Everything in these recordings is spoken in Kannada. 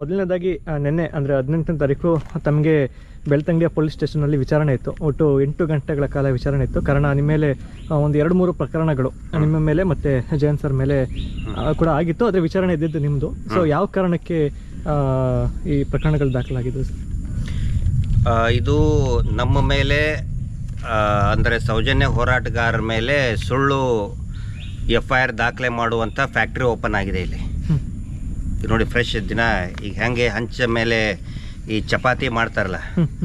ಮೊದಲನೇದಾಗಿ ನಿನ್ನೆ ಅಂದರೆ 18ನೇ ತಾರೀಕು ತಮಗೆ ಬೆಳ್ತಂಗಡಿಯ ಪೊಲೀಸ್ ಸ್ಟೇಷನಲ್ಲಿ ವಿಚಾರಣೆ ಇತ್ತು. ಒಟ್ಟು 8 ಗಂಟೆಗಳ ಕಾಲ ವಿಚಾರಣೆ ಇತ್ತು. ಕಾರಣ ನಿಮ್ಮ ಮೇಲೆ ಒಂದು 2-3 ಪ್ರಕರಣಗಳು ನಿಮ್ಮ ಮೇಲೆ ಮತ್ತು ಜಯಂತ್ ಸರ್ ಮೇಲೆ ಕೂಡ ಆಗಿತ್ತು. ಆದರೆ ವಿಚಾರಣೆ ಇದ್ದಿದ್ದು ನಿಮ್ಮದು. ಸೊ ಯಾವ ಕಾರಣಕ್ಕೆ ಈ ಪ್ರಕರಣಗಳು ದಾಖಲಾಗಿದ್ದು ಸರ್? ಇದು ನಮ್ಮ ಮೇಲೆ ಅಂದರೆ ಸೌಜನ್ಯ ಹೋರಾಟಗಾರರ ಮೇಲೆ ಸುಳ್ಳು FIR ದಾಖಲೆ ಮಾಡುವಂಥ ಫ್ಯಾಕ್ಟ್ರಿ ಓಪನ್ ಆಗಿದೆ ಇಲ್ಲಿ. ನೋಡಿ, ಫ್ರೆಶ್ ದಿನ ಈಗ ಹೆಂಗೆ ಹಂಚ ಮೇಲೆ ಈ ಚಪಾತಿ ಮಾಡ್ತಾರಲ್ಲ,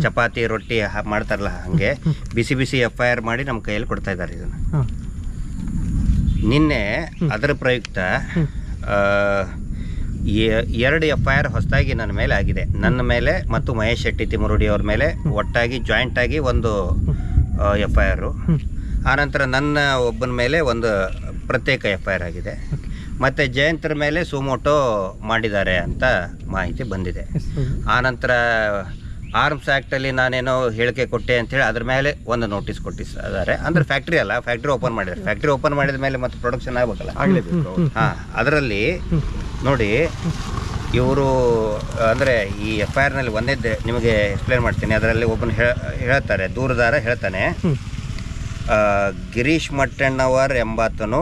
ಚಪಾತಿ ರೊಟ್ಟಿ ಮಾಡ್ತಾರಲ್ಲ, ಹಂಗೆ ಬಿಸಿ ಬಿಸಿ FIR ಮಾಡಿ ನಮ್ಮ ಕೈಯಲ್ಲಿ ಕೊಡ್ತಾ ಇದ್ದಾರೆ ಇದನ್ನು. ನಿನ್ನೆ ಅದರ ಪ್ರಯುಕ್ತ 2 FIR ಹೊಸದಾಗಿ ನನ್ನ ಮೇಲೆ ಆಗಿದೆ. ನನ್ನ ಮೇಲೆ ಮತ್ತು ಮಹೇಶ್ ಶೆಟ್ಟಿ ತಿಮುರುಡಿ ಅವ್ರ ಮೇಲೆ ಒಟ್ಟಾಗಿ ಜಾಯಿಂಟ್ ಆಗಿ ಒಂದು FIR. ಆನಂತರ ನನ್ನ ಒಬ್ಬನ ಮೇಲೆ ಒಂದು ಪ್ರತ್ಯೇಕ FIR ಆಗಿದೆ. ಮತ್ತು ಜಯಂತರ ಮೇಲೆ ಸುಮೋಟೋ ಮಾಡಿದ್ದಾರೆ ಅಂತ ಮಾಹಿತಿ ಬಂದಿದೆ. ಆನಂತರ ಆರ್ಮ್ಸ್ ಆ್ಯಕ್ಟಲ್ಲಿ ನಾನೇನೋ ಹೇಳಿಕೆ ಕೊಟ್ಟೆ ಅಂಥೇಳಿ ಅದ್ರ ಮೇಲೆ ಒಂದು ನೋಟಿಸ್ ಕೊಟ್ಟಿದ್ದಾರೆ. ಅಂದರೆ ಫ್ಯಾಕ್ಟ್ರಿ ಅಲ್ಲ, ಫ್ಯಾಕ್ಟ್ರಿ ಓಪನ್ ಮಾಡಿದ್ದಾರೆ. ಫ್ಯಾಕ್ಟ್ರಿ ಓಪನ್ ಮಾಡಿದ ಮೇಲೆ ಮತ್ತೆ ಪ್ರೊಡಕ್ಷನ್ ಆಗಬೇಕಲ್ಲ, ಆಗಲೇಬೇಕು. ಹಾಂ, ಅದರಲ್ಲಿ ನೋಡಿ, ಇವರು ಅಂದರೆ ಈ FIRನಲ್ಲಿ ಒಂದೇ ನಿಮಗೆ ಎಕ್ಸ್ಪ್ಲೇನ್ ಮಾಡ್ತೀನಿ. ಅದರಲ್ಲಿ ಒಬ್ಬನು ಹೇಳ್ತಾರೆ, ದೂರದಾರ ಹೇಳ್ತಾನೆ, ಗಿರೀಶ್ ಮಟ್ಟಣ್ಣವರ್ ಎಂಬಾತನು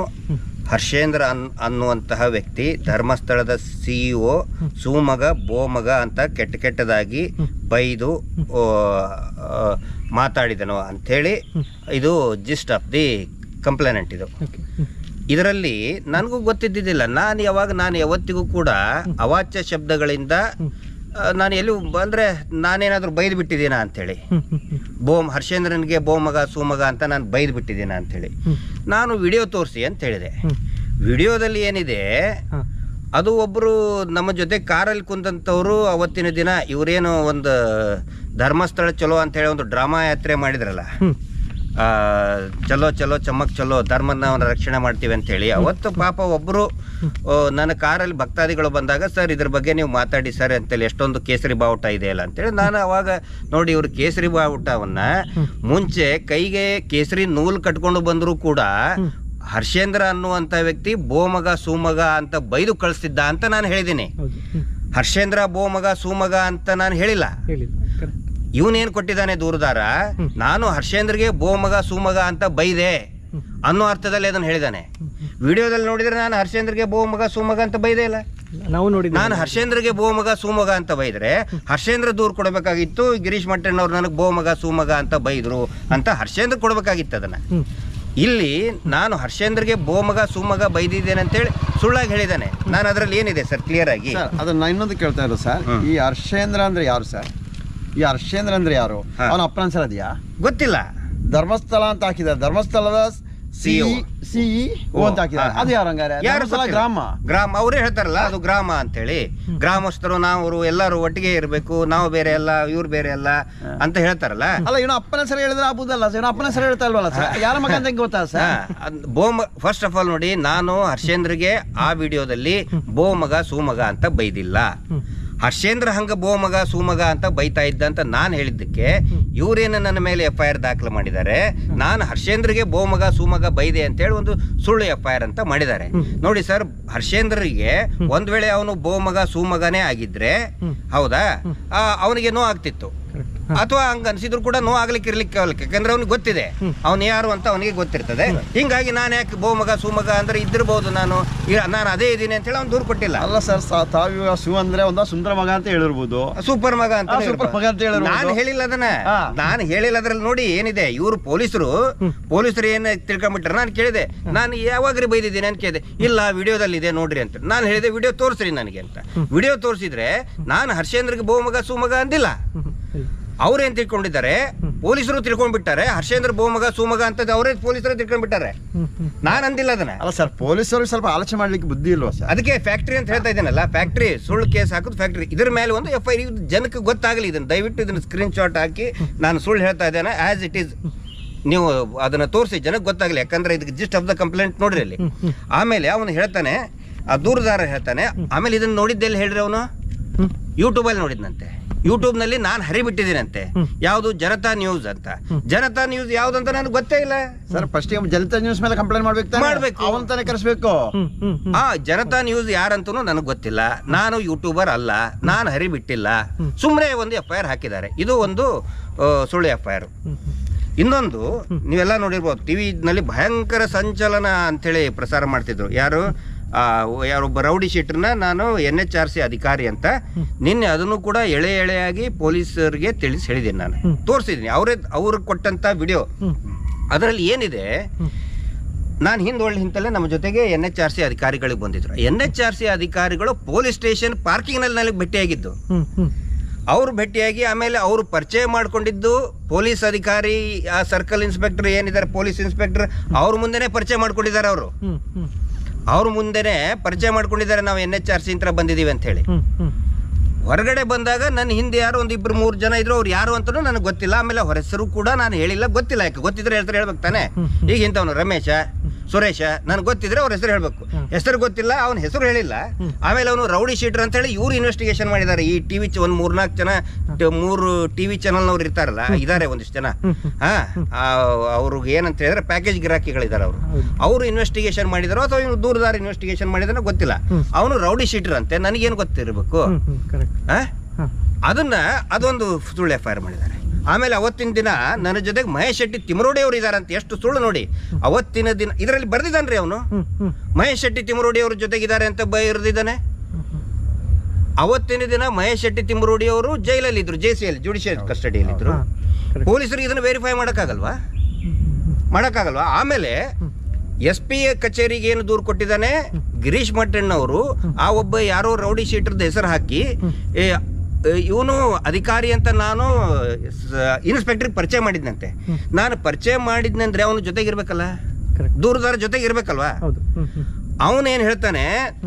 ಹರ್ಷೇಂದ್ರ ಅನ್ನುವಂತಹ ವ್ಯಕ್ತಿ ಧರ್ಮಸ್ಥಳದ CEO ಸುಮಗ ಬೋಮಗ ಅಂತ ಕೆಟ್ಟದಾಗಿ ಬೈದು ಮಾತಾಡಿದನು ಅಂಥೇಳಿ ಇದು ಜಿಸ್ಟ್ ಆಫ್ ದಿ ಕಂಪ್ಲೇನೆಂಟ್. ಇದು ಇದರಲ್ಲಿ ನನಗೂ ಗೊತ್ತಿದ್ದಿದ್ದಿಲ್ಲ. ನಾನು ಯಾವತ್ತಿಗೂ ಕೂಡ ಅವಾಚ್ಯ ಶಬ್ದಗಳಿಂದ ನಾನು ಎಲ್ಲೂ ಅಂದರೆ ನಾನೇನಾದರೂ ಬೈದು ಬಿಟ್ಟಿದ್ದೀನ ಅಂಥೇಳಿ, ಹರ್ಷೇಂದ್ರನಿಗೆ ಬೋಮಗ ಸುಮಗ ಅಂತ ನಾನು ಬೈದು ಬಿಟ್ಟಿದ್ದೀನ ಅಂಥೇಳಿ ನಾನು ವಿಡಿಯೋ ತೋರಿಸಿ ಅಂತ ಹೇಳಿದೆ. ವಿಡಿಯೋದಲ್ಲಿ ಏನಿದೆ ಅದು ಒಬ್ಬರು ನಮ್ಮ ಜೊತೆ ಕಾರಲ್ಲಿ ಕುಂತಂಥವ್ರು ಅವತ್ತಿನ ದಿನ ಇವರೇನು ಒಂದು ಧರ್ಮಸ್ಥಳ ಚಲೋ ಅಂಥೇಳಿ ಒಂದು ಡ್ರಾಮಾ ಯಾತ್ರೆ ಮಾಡಿದ್ರಲ್ಲ, ಚಲೋ ಚಲೋ ಚಮಕ್ ಚಲೋ ಧರ್ಮನ ರಕ್ಷಣೆ ಮಾಡ್ತೀವಿ ಅಂಥೇಳಿ. ಅವತ್ತು ಪಾಪ ಒಬ್ಬರು ನನ್ನ ಕಾರಲ್ಲಿ ಭಕ್ತಾದಿಗಳು ಬಂದಾಗ, ಸರ್ ಇದ್ರ ಬಗ್ಗೆ ನೀವು ಮಾತಾಡಿ ಸರ್ ಅಂತೇಳಿ, ಎಷ್ಟೊಂದು ಕೇಸರಿ ಬಾವುಟ ಇದೆಯಲ್ಲ ಅಂತೇಳಿ ನಾನು ಅವಾಗ ನೋಡಿ, ಇವರು ಕೇಸರಿ ಬಾವುಟವನ್ನ ಮುಂಚೆ ಕೈಗೆ ಕೇಸರಿ ನೂಲು ಕಟ್ಕೊಂಡು ಬಂದರೂ ಕೂಡ ಹರ್ಷೇಂದ್ರ ಅನ್ನುವಂಥ ವ್ಯಕ್ತಿ ಬೋಮಗ ಸುಮಗ ಅಂತ ಬೈದು ಕಳಿಸ್ತಿದ್ದ ಅಂತ ನಾನು ಹೇಳಿದ್ದೀನಿ. ಹರ್ಷೇಂದ್ರ ಬೋಮಗ ಸುಮಗ ಅಂತ ನಾನು ಹೇಳಿಲ್ಲ. ಇವನೇನು ಕೊಟ್ಟಿದ್ದಾನೆ ದೂರದಾರ, ನಾನು ಹರ್ಷೇಂದ್ರಗೆ ಬೋಮಗ ಸುಮಗ ಅಂತ ಬೈದೆ ಅನ್ನೋ ಅರ್ಥದಲ್ಲಿ ಅದನ್ನು ಹೇಳಿದ್ದಾನೆ. ವಿಡಿಯೋದಲ್ಲಿ ನೋಡಿದ್ರೆ ನಾನು ಹರ್ಷೇಂದ್ರಗೆ ಬೋಮಗ ಸುಮಗ ಅಂತ ಬೈದೆ ಇಲ್ಲ. ನಾನು ಹರ್ಷೇಂದ್ರಗೆ ಬೋಮಗ ಸುಮಗ ಅಂತ ಬೈದ್ರೆ ಹರ್ಷೇಂದ್ರ ದೂರ ಕೊಡಬೇಕಾಗಿತ್ತು. ಗಿರೀಶ್ ಮಟ್ಟಣ್ಣವ್ರು ನನಗೆ ಬೋಮಗ ಸುಮಗ ಅಂತ ಬೈದ್ರು ಅಂತ ಹರ್ಷೇಂದ್ರ ಕೊಡಬೇಕಾಗಿತ್ತು ಅದನ್ನ. ಇಲ್ಲಿ ನಾನು ಹರ್ಷೇಂದ್ರಗೆ ಬೋಮಗ ಸುಮಗ ಬೈದಿದ್ದೇನೆ ಅಂತೇಳಿ ಸುಳ್ಳಾಗಿ ಹೇಳಿದ್ದಾನೆ. ನಾನು ಅದರಲ್ಲಿ ಏನಿದೆ ಸರ್ ಕ್ಲಿಯರ್ ಆಗಿ ಅದನ್ನ ಇನ್ನೊಂದು ಕೇಳ್ತಾ ಇರೋದು ಸರ್, ಈ ಹರ್ಷೇಂದ್ರ ಅಂದ್ರೆ ಯಾರು ಸರ್? ಈ ಹರ್ಷೇಂದ್ರ ಅಂದ್ರೆ ಯಾರು? ಅವನ ಅಪ್ಪನ ಹೆಸರು ಅದೆಯಾ? ಗೊತ್ತಿಲ್ಲ. ಧರ್ಮಸ್ಥಳ ಅಂತ ಹಾಕಿದ್ದಾರೆ, ಧರ್ಮಸ್ಥಳದ CEO ಅಂತ ಹಾಕಿದ್ದಾರೆ. ಅದು ಯಾರು ಹಂಗಾರೆ? ಗ್ರಾಮ ಅವರೇ ಹೇಳ್ತಾರಲ್ಲ, ಅದು ಗ್ರಾಮ ಅಂತೇಳಿ. ಗ್ರಾಮಸ್ಥರು ನಾವು ಎಲ್ಲರೂ ಒಟ್ಟಿಗೆ ಇರಬೇಕು, ನಾವು ಬೇರೆ ಅಲ್ಲ ಇವ್ರು ಬೇರೆ ಅಲ್ಲ ಅಂತ ಹೇಳ್ತಾರಲ್ಲ. ಅಲ್ಲ, ಇವನು ಅಪ್ಪನ ಹೆಸರು ಹೇಳಿದ್ರೆ ಆಗುದಲ್ಲ ಸರ್, ಅಪ್ಪನ ಹೆಸರು ಹೇಳ್ತಾ ಇಲ್ವಲ್ಲ ಸರ್, ಯಾರ ಮಗ ಅಂತ ಗೊತ್ತಾ ಸರ್? ಫಸ್ಟ್ ಆಫ್ ಆಲ್ ನೋಡಿ, ನಾನು ಹರ್ಷೇಂದ್ರಗೆ ಆ ವಿಡಿಯೋದಲ್ಲಿ ಬೋಮಗ ಸುಮಗ ಅಂತ ಬೈದಿಲ್ಲ. ಹರ್ಷೇಂದ್ರ ಹಂಗ ಬೋಮಗ ಸುಮಗ ಅಂತ ಬೈತಾ ಇದ್ದ ಅಂತ ನಾನು ಹೇಳಿದ್ದಕ್ಕೆ ಇವರೇನು ನನ್ನ ಮೇಲೆ FIR ದಾಖಲೆ ಮಾಡಿದ್ದಾರೆ. ನಾನು ಹರ್ಷೇಂದ್ರಗೆ ಬೋಮಗ ಸುಮಗ ಬೈದೆ ಅಂತೇಳಿ ಒಂದು ಸುಳ್ಳು FIR ಅಂತ ಮಾಡಿದ್ದಾರೆ. ನೋಡಿ ಸರ್, ಹರ್ಷೇಂದ್ರಿಗೆ ಒಂದ್ ವೇಳೆ ಅವನು ಬೋಮಗ ಸುಮಗನೇ ಆಗಿದ್ರೆ ಹೌದಾ, ಅವನಿಗೆ ನೋವು ಆಗ್ತಿತ್ತು, ಅಥವಾ ಹಂಗ ಅನ್ಸಿದ್ರು ಕೂಡ ನೋವು ಆಗ್ಲಿಕ್ಕೆ ಇರ್ಲಿಕ್ಕೆ, ಯಾಕಂದ್ರೆ ಅವ್ನಿಗೆ ಗೊತ್ತಿದೆ ಅವನು ಯಾರು ಅಂತ ಅವನಿಗೆ ಗೊತ್ತಿರ್ತದೆ. ಹಿಂಗಾಗಿ ನಾನು ಯಾಕೆ ಬೋಮಗ ಸುಮಗ ಅಂದ್ರೆ ಇದ್ದಿರಬಹುದು, ನಾನು ಅದೇ ಇದೀನಿ ಅಂತ ಹೇಳಿ ಅವ್ನು ದೂರ ಕೊಟ್ಟಿಲ್ಲ. ಅಲ್ಲ ಸರ್, ತಾವು ಸು ಅಂದ್ರೆ ಒಂದ ಸುಂದರ ಮಗ ಅಂತ ಹೇಳಿರ್ಬೋದು, ಸೂಪರ್ ಮಗ ಅಂತ ನಾನು ಹೇಳಿಲ್ಲ ಅದನ್ನ. ನಾನು ಹೇಳಿಲ್ಲ. ಅದ್ರಲ್ಲಿ ನೋಡಿ ಏನಿದೆ, ಇವರು ಪೊಲೀಸರು ಏನ್ ತಿಳ್ಕೊಂಡ್ಬಿಟ್ರೆ ನಾನು ಕೇಳಿದೆ, ನಾನು ಯಾವಾಗ್ರಿ ಬೈದಿದ್ದೀನಿ ಅಂತ ಕೇಳಿದೆ. ಇಲ್ಲ, ವಿಡಿಯೋದಲ್ಲಿ ಇದೆ ನೋಡ್ರಿ ಅಂತ ನಾನು ಹೇಳಿದೆ. ವಿಡಿಯೋ ತೋರಿಸ್ರಿ ನನಗೆ ಅಂತ. ವಿಡಿಯೋ ತೋರಿಸಿದ್ರೆ ನಾನು ಹರ್ಷೇಂದ್ರಗೆ ಬೋಮಗ ಸುಮಗ ಅಂದಿಲ್ಲ. ಅವ್ರೇನ್ ತಿಳ್ಕೊಂಡಿದ್ದಾರೆ, ಪೊಲೀಸರು ತಿಳ್ಕೊಂಡ್ಬಿಟ್ಟಾರೆ. ಹರ್ಷೇಂದ್ರ ಬೋಮಗ ಸುಮಗ ಅಂತ ಅವರೇ ಪೊಲೀಸರು ತಿಳ್ಕೊಂಡ್ಬಿಟ್ಟಾರೆ. ನಾನು ಅಂದಿಲ್ಲ ಅದನ್ನ. ಅಲ್ಲ ಸರ್, ಪೊಲೀಸರು ಸ್ವಲ್ಪ ಆಲೋಚನೆ ಮಾಡ್ಲಿಕ್ಕೆ ಬುದ್ಧಿ ಇಲ್ವಾ ಸರ್? ಅದಕ್ಕೆ ಫ್ಯಾಕ್ಟ್ರಿ ಅಂತ ಹೇಳ್ತಾ ಇದ್ದೇನಲ್ಲ, ಫ್ಯಾಕ್ಟ್ರಿ ಸುಳ್ಳು ಕೇಸ್ ಹಾಕೋದು ಫ್ಯಾಕ್ಟ್ರಿ. ಇದ್ರ ಮೇಲೆ ಒಂದು FIR ಜನಕ್ಕೆ ಗೊತ್ತಾಗಲಿ. ಇದನ್ನ ದಯವಿಟ್ಟು ಇದನ್ನ ಸ್ಕ್ರೀನ್ ಶಾಟ್ ಹಾಕಿ ನಾನು ಸುಳ್ಳು ಹೇಳ್ತಾ ಇದ್ದೇನೆ ಆಸ್ ಇಟ್ ಈಸ್ ನೀವು ಅದನ್ನ ತೋರಿಸಿ ಜನಕ್ಕೆ ಗೊತ್ತಾಗಲಿ. ಯಾಕಂದ್ರೆ ಇದಕ್ಕೆ ಜಿಸ್ಟ್ ಆಫ್ ದ ಕಂಪ್ಲೇಂಟ್ ನೋಡ್ರಿ ಅಲ್ಲಿ. ಆಮೇಲೆ ಅವನು ಹೇಳ್ತಾನೆ, ಆ ದೂರದಾರ ಹೇಳ್ತಾನೆ, ಆಮೇಲೆ ಇದನ್ನ ನೋಡಿದ್ದೆಲ್ಲಿ ಹೇಳ್ರಿ, ಅವನು ಯೂಟ್ಯೂಬಲ್ಲಿ ನೋಡಿದ್ನಂತೆ. ಯೂಟ್ಯೂಬ್ನಲ್ಲಿ ನಾನು ಹರಿಬಿಟ್ಟಿದ್ದೀನಂತೆ. ಯಾವುದು ಜನತಾ ನ್ಯೂಸ್ ಅಂತ. ಜನತಾ ನ್ಯೂಸ್ ಯಾವ್ದಂತ ನನಗೆ ಗೊತ್ತೇ ಇಲ್ಲ ಸರ್. ಫಸ್ಟ್ ಜನತಾ ನ್ಯೂಸ್ ಮೇಲೆ ಕಂಪ್ಲೇಂಟ್ ಮಾಡ್ಬೇಕು, ಅವನ್ ತಾನೇ ಕರೆಸ್ಬೇಕು. ಜನತಾ ನ್ಯೂಸ್ ಯಾರಂತೂ ನನಗೆ ಗೊತ್ತಿಲ್ಲ. ನಾನು ಯೂಟ್ಯೂಬರ್ ಅಲ್ಲ, ನಾನು ಹರಿಬಿಟ್ಟಿಲ್ಲ. ಸುಮ್ಮನೆ ಒಂದು FIR ಹಾಕಿದ್ದಾರೆ. ಇದು ಒಂದು ಸುಳ್ಳು FIR. ಇನ್ನೊಂದು ನೀವೆಲ್ಲ ನೋಡಿರ್ಬೋದು, ಟಿವಿನಲ್ಲಿ ಭಯಂಕರ ಸಂಚಲನ ಅಂತೇಳಿ ಪ್ರಸಾರ ಮಾಡ್ತಿದ್ರು. ಯಾರೊಬ್ಬ ರೌಡಿ ಶೀಟರ್ನ ನಾನು NHRC ಅಧಿಕಾರಿ ಅಂತ ನಿನ್ನೆ ಅದನ್ನು ಕೂಡ ಎಳೆಯಾಗಿ ಪೊಲೀಸರಿಗೆ ಹೇಳಿದ್ದೀನಿ. ನಾನು ತೋರಿಸಿದ್ದೀನಿ ಅವ್ರಿಗೆ ಕೊಟ್ಟಂತ ವಿಡಿಯೋ. ಅದರಲ್ಲಿ ಏನಿದೆ, ನಾನು ಹಿಂತಲ್ಲೇ ನಮ್ಮ ಜೊತೆಗೆ NHRC ಅಧಿಕಾರಿಗಳಿಗೆ ಬಂದಿದ್ರು. NHRC ಅಧಿಕಾರಿಗಳು ಪೊಲೀಸ್ ಸ್ಟೇಷನ್ ಪಾರ್ಕಿಂಗ್ನಲ್ಲಿ ನನಗೆ ಭೇಟಿಯಾಗಿದ್ದು. ಅವ್ರು ಭೇಟಿಯಾಗಿ ಆಮೇಲೆ ಅವರು ಪರಿಚಯ ಮಾಡ್ಕೊಂಡಿದ್ದು ಪೊಲೀಸ್ ಅಧಿಕಾರಿ, ಆ ಸರ್ಕಲ್ ಇನ್ಸ್ಪೆಕ್ಟರ್ ಏನಿದ್ದಾರೆ, ಪೊಲೀಸ್ ಇನ್ಸ್ಪೆಕ್ಟರ್, ಅವ್ರ ಮುಂದೆನೆ ಪರಿಚಯ ಮಾಡ್ಕೊಂಡಿದ್ದಾರೆ. ಅವ್ರ ಮುಂದೆನೆ ಪರಿಚಯ ಮಾಡ್ಕೊಂಡಿದ್ದಾರೆ, ನಾವು NHRC ಅಂತ ಬಂದಿದ್ದೀವಿ ಅಂತ ಹೇಳಿ. ಹೊರಗಡೆ ಬಂದಾಗ ನನ್ನ ಹಿಂದೆ ಯಾರು ಒಂದು 2-3 ಜನ ಇದ್ರು. ಅವ್ರು ಯಾರು ಅಂತಲೂ ನನಗೆ ಗೊತ್ತಿಲ್ಲ. ಆಮೇಲೆ ಅವ್ರ ಹೆಸರು ಕೂಡ ನಾನು ಹೇಳಿಲ್ಲ, ಗೊತ್ತಿಲ್ಲ. ಯಾಕೆ ಗೊತ್ತಿದ್ರೆ ಹೇಳ್ಬೇಕು ತಾನೆ. ಈಗ ಇಂಥವನು ರಮೇಶ, ಸುರೇಶ, ನನಗೆ ಗೊತ್ತಿದ್ರೆ ಅವ್ರ ಹೆಸರು ಹೇಳ್ಬೇಕು. ಹೆಸರು ಗೊತ್ತಿಲ್ಲ, ಅವನ ಹೆಸರು ಹೇಳಿಲ್ಲ. ಆಮೇಲೆ ಅವನು ರೌಡಿ ಶೀಟರ್ ಅಂತ ಹೇಳಿ ಇವ್ರು ಇನ್ವೆಸ್ಟಿಗೇಷನ್ ಮಾಡಿದ್ದಾರೆ. ಈ ಟಿವಿ ಒಂದು 3-4 ಜನ 3 TV ಚಾನಲ್ನವ್ರು ಇರ್ತಾರಲ್ಲ, ಇದಾರೆ ಒಂದಿಷ್ಟು ಜನ. ಅವ್ರಿಗೆ ಏನಂತ ಹೇಳಿದ್ರೆ ಪ್ಯಾಕೇಜ್ ಗಿರಾಕಿಗಳಿದ್ದಾರೆ. ಅವರು ಇನ್ವೆಸ್ಟಿಗೇಷನ್ ಮಾಡಿದಾರೋ ಅಥವಾ ಇವ್ರು ದೂರದಾರ ಇನ್ವೆಸ್ಟಿಗೇಷನ್ ಮಾಡಿದಾರೋ ಗೊತ್ತಿಲ್ಲ. ಅವನು ರೌಡಿ ಶೀಟರ್ ಅಂತೆ, ನನಗೇನು ಗೊತ್ತಿರಬೇಕು. ಅದೊಂದು ಸುಳ್ಳು FIR ಮಾಡಿದ್ದಾರೆ. ಆಮೇಲೆ ಅವತ್ತಿನ ದಿನ ನನ್ನ ಜೊತೆಗೆ ಮಹೇಶ್ ಶೆಟ್ಟಿ ತಿಮರೋಡಿ ಅವರು ಇದಾರೆ ಅಂತ. ಎಷ್ಟು ಸುಳ್ಳು ನೋಡಿ. ಅವತ್ತಿನ ದಿನ ಇದರಲ್ಲಿ ಬರ್ದಿದ್ದಾನ್ರಿ ಅವನು. ಮಹೇಶ್ ಶೆಟ್ಟಿ ತಿಮರೋಡಿ ಅವ್ರ ಜೊತೆಗಿದ್ದಾರೆ ಅಂತ ಬರೆದಿದ್ದಾನೆ. ಅವತ್ತಿನ ದಿನ ಮಹೇಶ್ ಶೆಟ್ಟಿ ತಿಮರೋಡಿ ಅವರು ಜೈಲಲ್ಲಿ ಇದ್ರು, JCL ಜುಡಿಷಿಯಲ್ ಕಸ್ಟಡಿಯಲ್ಲಿ ಇದ್ರು. ಪೊಲೀಸರಿಗೆ ಇದನ್ನು ವೆರಿಫೈ ಮಾಡೋಕ್ಕಾಗಲ್ವಾ? ಆಮೇಲೆ SP ಕಚೇರಿಗೆ ಏನು ದೂರು ಕೊಟ್ಟಿದ್ದಾನೆ ಗಿರೀಶ್ ಮಟ್ಟಣ್ಣವರು. ಆ ಒಬ್ಬ ಯಾರೋ ರೌಡಿ ಶೀಟರ್ದ ಹೆಸರು ಹಾಕಿ ಇವನು ಅಧಿಕಾರಿ ಅಂತ ನಾನು ಇನ್ಸ್ಪೆಕ್ಟರ್ಗೆ ಪರಿಚಯ ಮಾಡಿದ್ನಂತೆ. ನಾನು ಪರಿಚಯ ಮಾಡಿದ್ನಂದ್ರೆ ಅವನ ಜೊತೆಗಿರ್ಬೇಕಲ್ಲ, ದೂರದಾರ ಜೊತೆಗಿರ್ಬೇಕಲ್ವಾ. ಅವನೇನು ಹೇಳ್ತಾನೆ,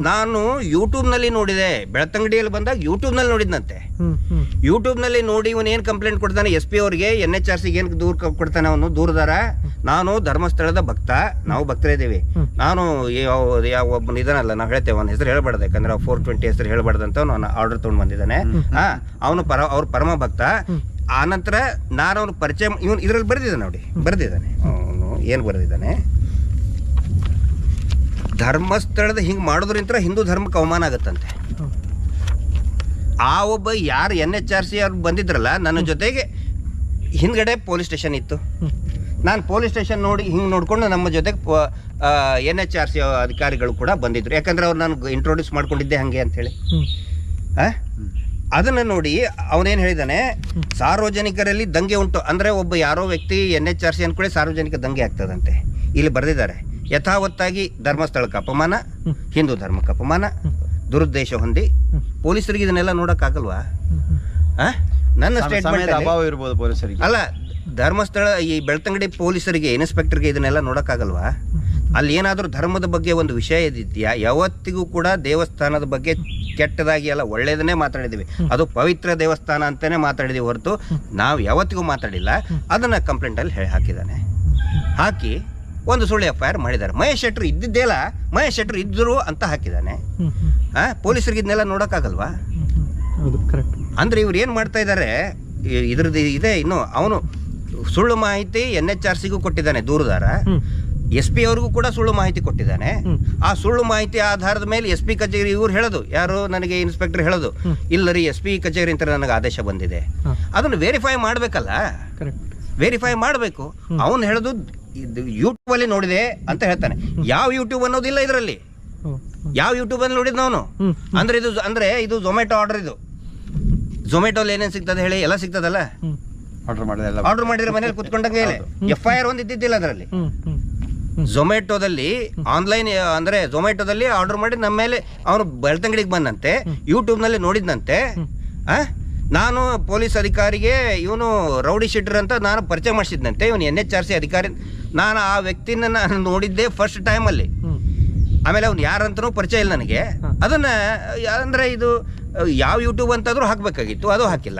ನಾನು ಯೂಟ್ಯೂಬ್ನಲ್ಲಿ ನೋಡಿದೆ, ಬೆಳ್ತಂಗಡಿಯಲ್ಲಿ ಬಂದಾಗ ಯೂಟ್ಯೂಬ್ನಲ್ಲಿ ನೋಡಿದ್ನಂತೆ. ಯೂಟ್ಯೂಬ್ನಲ್ಲಿ ನೋಡಿ ಇವನು ಏನು ಕಂಪ್ಲೇಂಟ್ ಕೊಡ್ತಾನೆ SP ಅವ್ರಿಗೆ, NHRCಗೆ ಏನು ದೂರ ಕೊಡ್ತಾನೆ ಅವನು ದೂರದಾರ. ನಾನು ಧರ್ಮಸ್ಥಳದ ಭಕ್ತ, ನಾವು ಭಕ್ತರಿದ್ದೀವಿ. ನಾನು ಒಬ್ಬನ ಇದನ್ನಲ್ಲ, ನಾವು ಹೇಳ್ತೇವೆ ಅವನ ಹೆಸರು ಹೇಳ್ಬಾರ್ದು, ಯಾಕಂದ್ರೆ 420 ಹೆಸರು ಹೇಳ್ಬಾರ್ದಂತ ಅವನು ಆರ್ಡರ್ ತೊಗೊಂಡು ಬಂದಿದ್ದಾನೆ. ಅವನು ಅವ್ರ ಪರಮ ಭಕ್ತ. ಆನಂತರ ನಾನು ಅವ್ನ ಪರಿಚಯ, ಇವನು ಇದರಲ್ಲಿ ಬರೆದಿದ್ದಾನೆ ಅವನು ಏನು ಬರೆದಿದ್ದಾನೆ, ಧರ್ಮಸ್ಥಳದ ಹಿಂಗೆ ಮಾಡೋದ್ರಿಂದ ಹಿಂದೂ ಧರ್ಮಕ್ಕೆ ಅವಮಾನ ಆಗತ್ತಂತೆ. ಆ ಒಬ್ಬ ಯಾರು NHRC ಅವ್ರು ಬಂದಿದ್ರಲ್ಲ ನನ್ನ ಜೊತೆಗೆ, ಹಿಂದ್ಗಡೆ ಪೊಲೀಸ್ ಸ್ಟೇಷನ್ ಇತ್ತು. ನಾನು ಪೊಲೀಸ್ ಸ್ಟೇಷನ್ ಹಿಂಗೆ ನೋಡ್ಕೊಂಡು ನಮ್ಮ ಜೊತೆಗೆ NHRC ಅಧಿಕಾರಿಗಳು ಕೂಡ ಬಂದಿದ್ರು. ಯಾಕಂದ್ರೆ ಅವ್ರು ನಾನು ಇಂಟ್ರೊಡ್ಯೂಸ್ ಮಾಡ್ಕೊಂಡಿದ್ದೆ ಹಾಗೆ ಅಂಥೇಳಿ. ಅದನ್ನು ನೋಡಿ ಅವನೇನು ಹೇಳಿದ್ದಾನೆ, ಸಾರ್ವಜನಿಕರಲ್ಲಿ ದಂಗೆ ಉಂಟು ಅಂದರೆ ಒಬ್ಬ ಯಾರೋ ವ್ಯಕ್ತಿ NHRC ಅಂದ್ಕೊಳ್ಳಿ ಸಾರ್ವಜನಿಕ ದಂಗೆ ಆಗ್ತದಂತೆ. ಇಲ್ಲಿ ಬರೆದಿದ್ದಾರೆ, ಯಥಾವತ್ತಾಗಿ ಧರ್ಮಸ್ಥಳಕ್ಕೆ ಅಪಮಾನ, ಹಿಂದೂ ಧರ್ಮಕ್ಕೆ ಅಪಮಾನ, ದುರುದ್ದೇಶ ಹೊಂದಿ. ಪೊಲೀಸರಿಗೆ ಇದನ್ನೆಲ್ಲ ನೋಡೋಕ್ಕಾಗಲ್ವಾ? ನನ್ನ ಸ್ಟೇಟ್ಮೆಂಟ್ ಅಭಾವ ಇರ್ಬೋದು ಪೊಲೀಸರಿಗೆ. ಅಲ್ಲ, ಧರ್ಮಸ್ಥಳ ಈ ಬೆಳ್ತಂಗಡಿ ಪೊಲೀಸರಿಗೆ, ಇನ್ಸ್ಪೆಕ್ಟರ್ಗೆ ಇದನ್ನೆಲ್ಲ ನೋಡೋಕ್ಕಾಗಲ್ವಾ? ಅಲ್ಲಿ ಏನಾದರೂ ಧರ್ಮದ ಬಗ್ಗೆ ಒಂದು ವಿಷಯ ಇದೆಯಾ? ಯಾವತ್ತಿಗೂ ಕೂಡ ದೇವಸ್ಥಾನದ ಬಗ್ಗೆ ಕೆಟ್ಟದಾಗಿ ಅಲ್ಲ, ಒಳ್ಳೆಯದನ್ನೇ ಮಾತಾಡಿದ್ದೀವಿ. ಅದು ಪವಿತ್ರ ದೇವಸ್ಥಾನ ಅಂತಲೇ ಮಾತಾಡಿದ್ದೀವಿ ಹೊರತು ನಾವು ಯಾವತ್ತಿಗೂ ಮಾತಾಡಿಲ್ಲ. ಅದನ್ನು ಕಂಪ್ಲೇಂಟಲ್ಲಿ ಹಾಕಿದ್ದಾನೆ. ಹಾಕಿ ಒಂದು ಸುಳ್ಳು FIR ಮಾಡಿದ್ದಾರೆ. ಮಹೇಶ್ ಶೆಟ್ರು ಇದ್ದಿದ್ದೇಲ್ಲ, ಮಹೇಶ್ ಶೆಟ್ರು ಇದ್ದರು ಅಂತ ಹಾಕಿದ್ದಾನೆ. ಪೊಲೀಸರಿಗೆ ಇದನ್ನೆಲ್ಲ ನೋಡೋಕ್ಕಾಗಲ್ವಾ? ಅಂದರೆ ಇವ್ರು ಏನು ಮಾಡ್ತಾ ಇದ್ದಾರೆ, ಇದ್ರದ್ದು ಇದೆ. ಇನ್ನು ಅವನು ಸುಳ್ಳು ಮಾಹಿತಿ NHRCಗೂ ಕೊಟ್ಟಿದ್ದಾನೆ ದೂರದಾರ, SP ಅವ್ರಿಗೂ ಕೂಡ ಸುಳ್ಳು ಮಾಹಿತಿ ಕೊಟ್ಟಿದ್ದಾನೆ. ಆ ಸುಳ್ಳು ಮಾಹಿತಿ ಆಧಾರದ ಮೇಲೆ SP ಕಚೇರಿ ಇವ್ರು ಹೇಳೋದು, ಯಾರು ನನಗೆ ಇನ್ಸ್ಪೆಕ್ಟರ್ ಹೇಳೋದು, ಇಲ್ಲ ರೀ SP ಕಚೇರಿ ಅಂತ ನನಗೆ ಆದೇಶ ಬಂದಿದೆ. ಅದನ್ನು ವೆರಿಫೈ ಮಾಡಬೇಕಲ್ಲ, ವೆರಿಫೈ ಮಾಡಬೇಕು. ಅವನು ಹೇಳೋದು ಯೂಟ್ಯೂಬಲ್ಲಿ ನೋಡಿದೆ ಅಂತ ಹೇಳ್ತಾನೆ. ಯಾವ ಯೂಟ್ಯೂಬ್ ಅನ್ನೋದಿಲ್ಲ ಇದರಲ್ಲಿ. ಯಾವ ಯೂಟ್ಯೂಬಲ್ಲಿ ನೋಡಿದ್ನ ಅವನು? ಅಂದ್ರೆ ಇದು ಝೊಮ್ಯಾಟೊ ಆರ್ಡರ್. ಇದು ಝೊಮ್ಯಾಟೋಲ್ಲಿ ಏನೇನು ಸಿಗ್ತದೆ ಹೇಳಿ, ಎಲ್ಲ ಸಿಗ್ತದಲ್ಲ. ಆರ್ಡರ್ ಮಾಡಿದ್ರೆ ಮನೇಲಿ ಕುತ್ಕೊಂಡಂಗೆ FIR ಒಂದು ಇದ್ದಿದ್ದಿಲ್ಲ ಅದರಲ್ಲಿ. ಝೊಮ್ಯಾಟೋದಲ್ಲಿ ಆನ್ಲೈನ್ ಅಂದರೆ ಝೊಮ್ಯಾಟೋದಲ್ಲಿ ಆರ್ಡರ್ ಮಾಡಿ ನಮ್ಮ ಮೇಲೆ ಅವನು ಬೆಳ್ತಂಗಡಿಗೆ ಬಂದಂತೆ, ಯೂಟ್ಯೂಬ್ನಲ್ಲಿ ನೋಡಿದ್ನಂತೆ. ನಾನು ಪೊಲೀಸ್ ಅಧಿಕಾರಿಗೆ ಇವನು ರೌಡಿ ಶೀಟರ್ ಅಂತ ನಾನು ಪರಿಚಯ ಮಾಡಿಸಿದ್ನಂತೆ. ಇವನು NHRC ಅಧಿಕಾರಿ. ನಾನು ಆ ವ್ಯಕ್ತಿನ ನಾನು ನೋಡಿದ್ದೆ ಫಸ್ಟ್ ಟೈಮಲ್ಲಿ. ಆಮೇಲೆ ಅವ್ನು ಯಾರಂತನೂ ಪರಿಚಯ ಇಲ್ಲ ನನಗೆ. ಅದನ್ನು ಅಂದರೆ ಇದು ಯಾವ ಯೂಟ್ಯೂಬ್ ಅಂತಾದರೂ ಹಾಕಬೇಕಾಗಿತ್ತು, ಅದು ಹಾಕಿಲ್ಲ.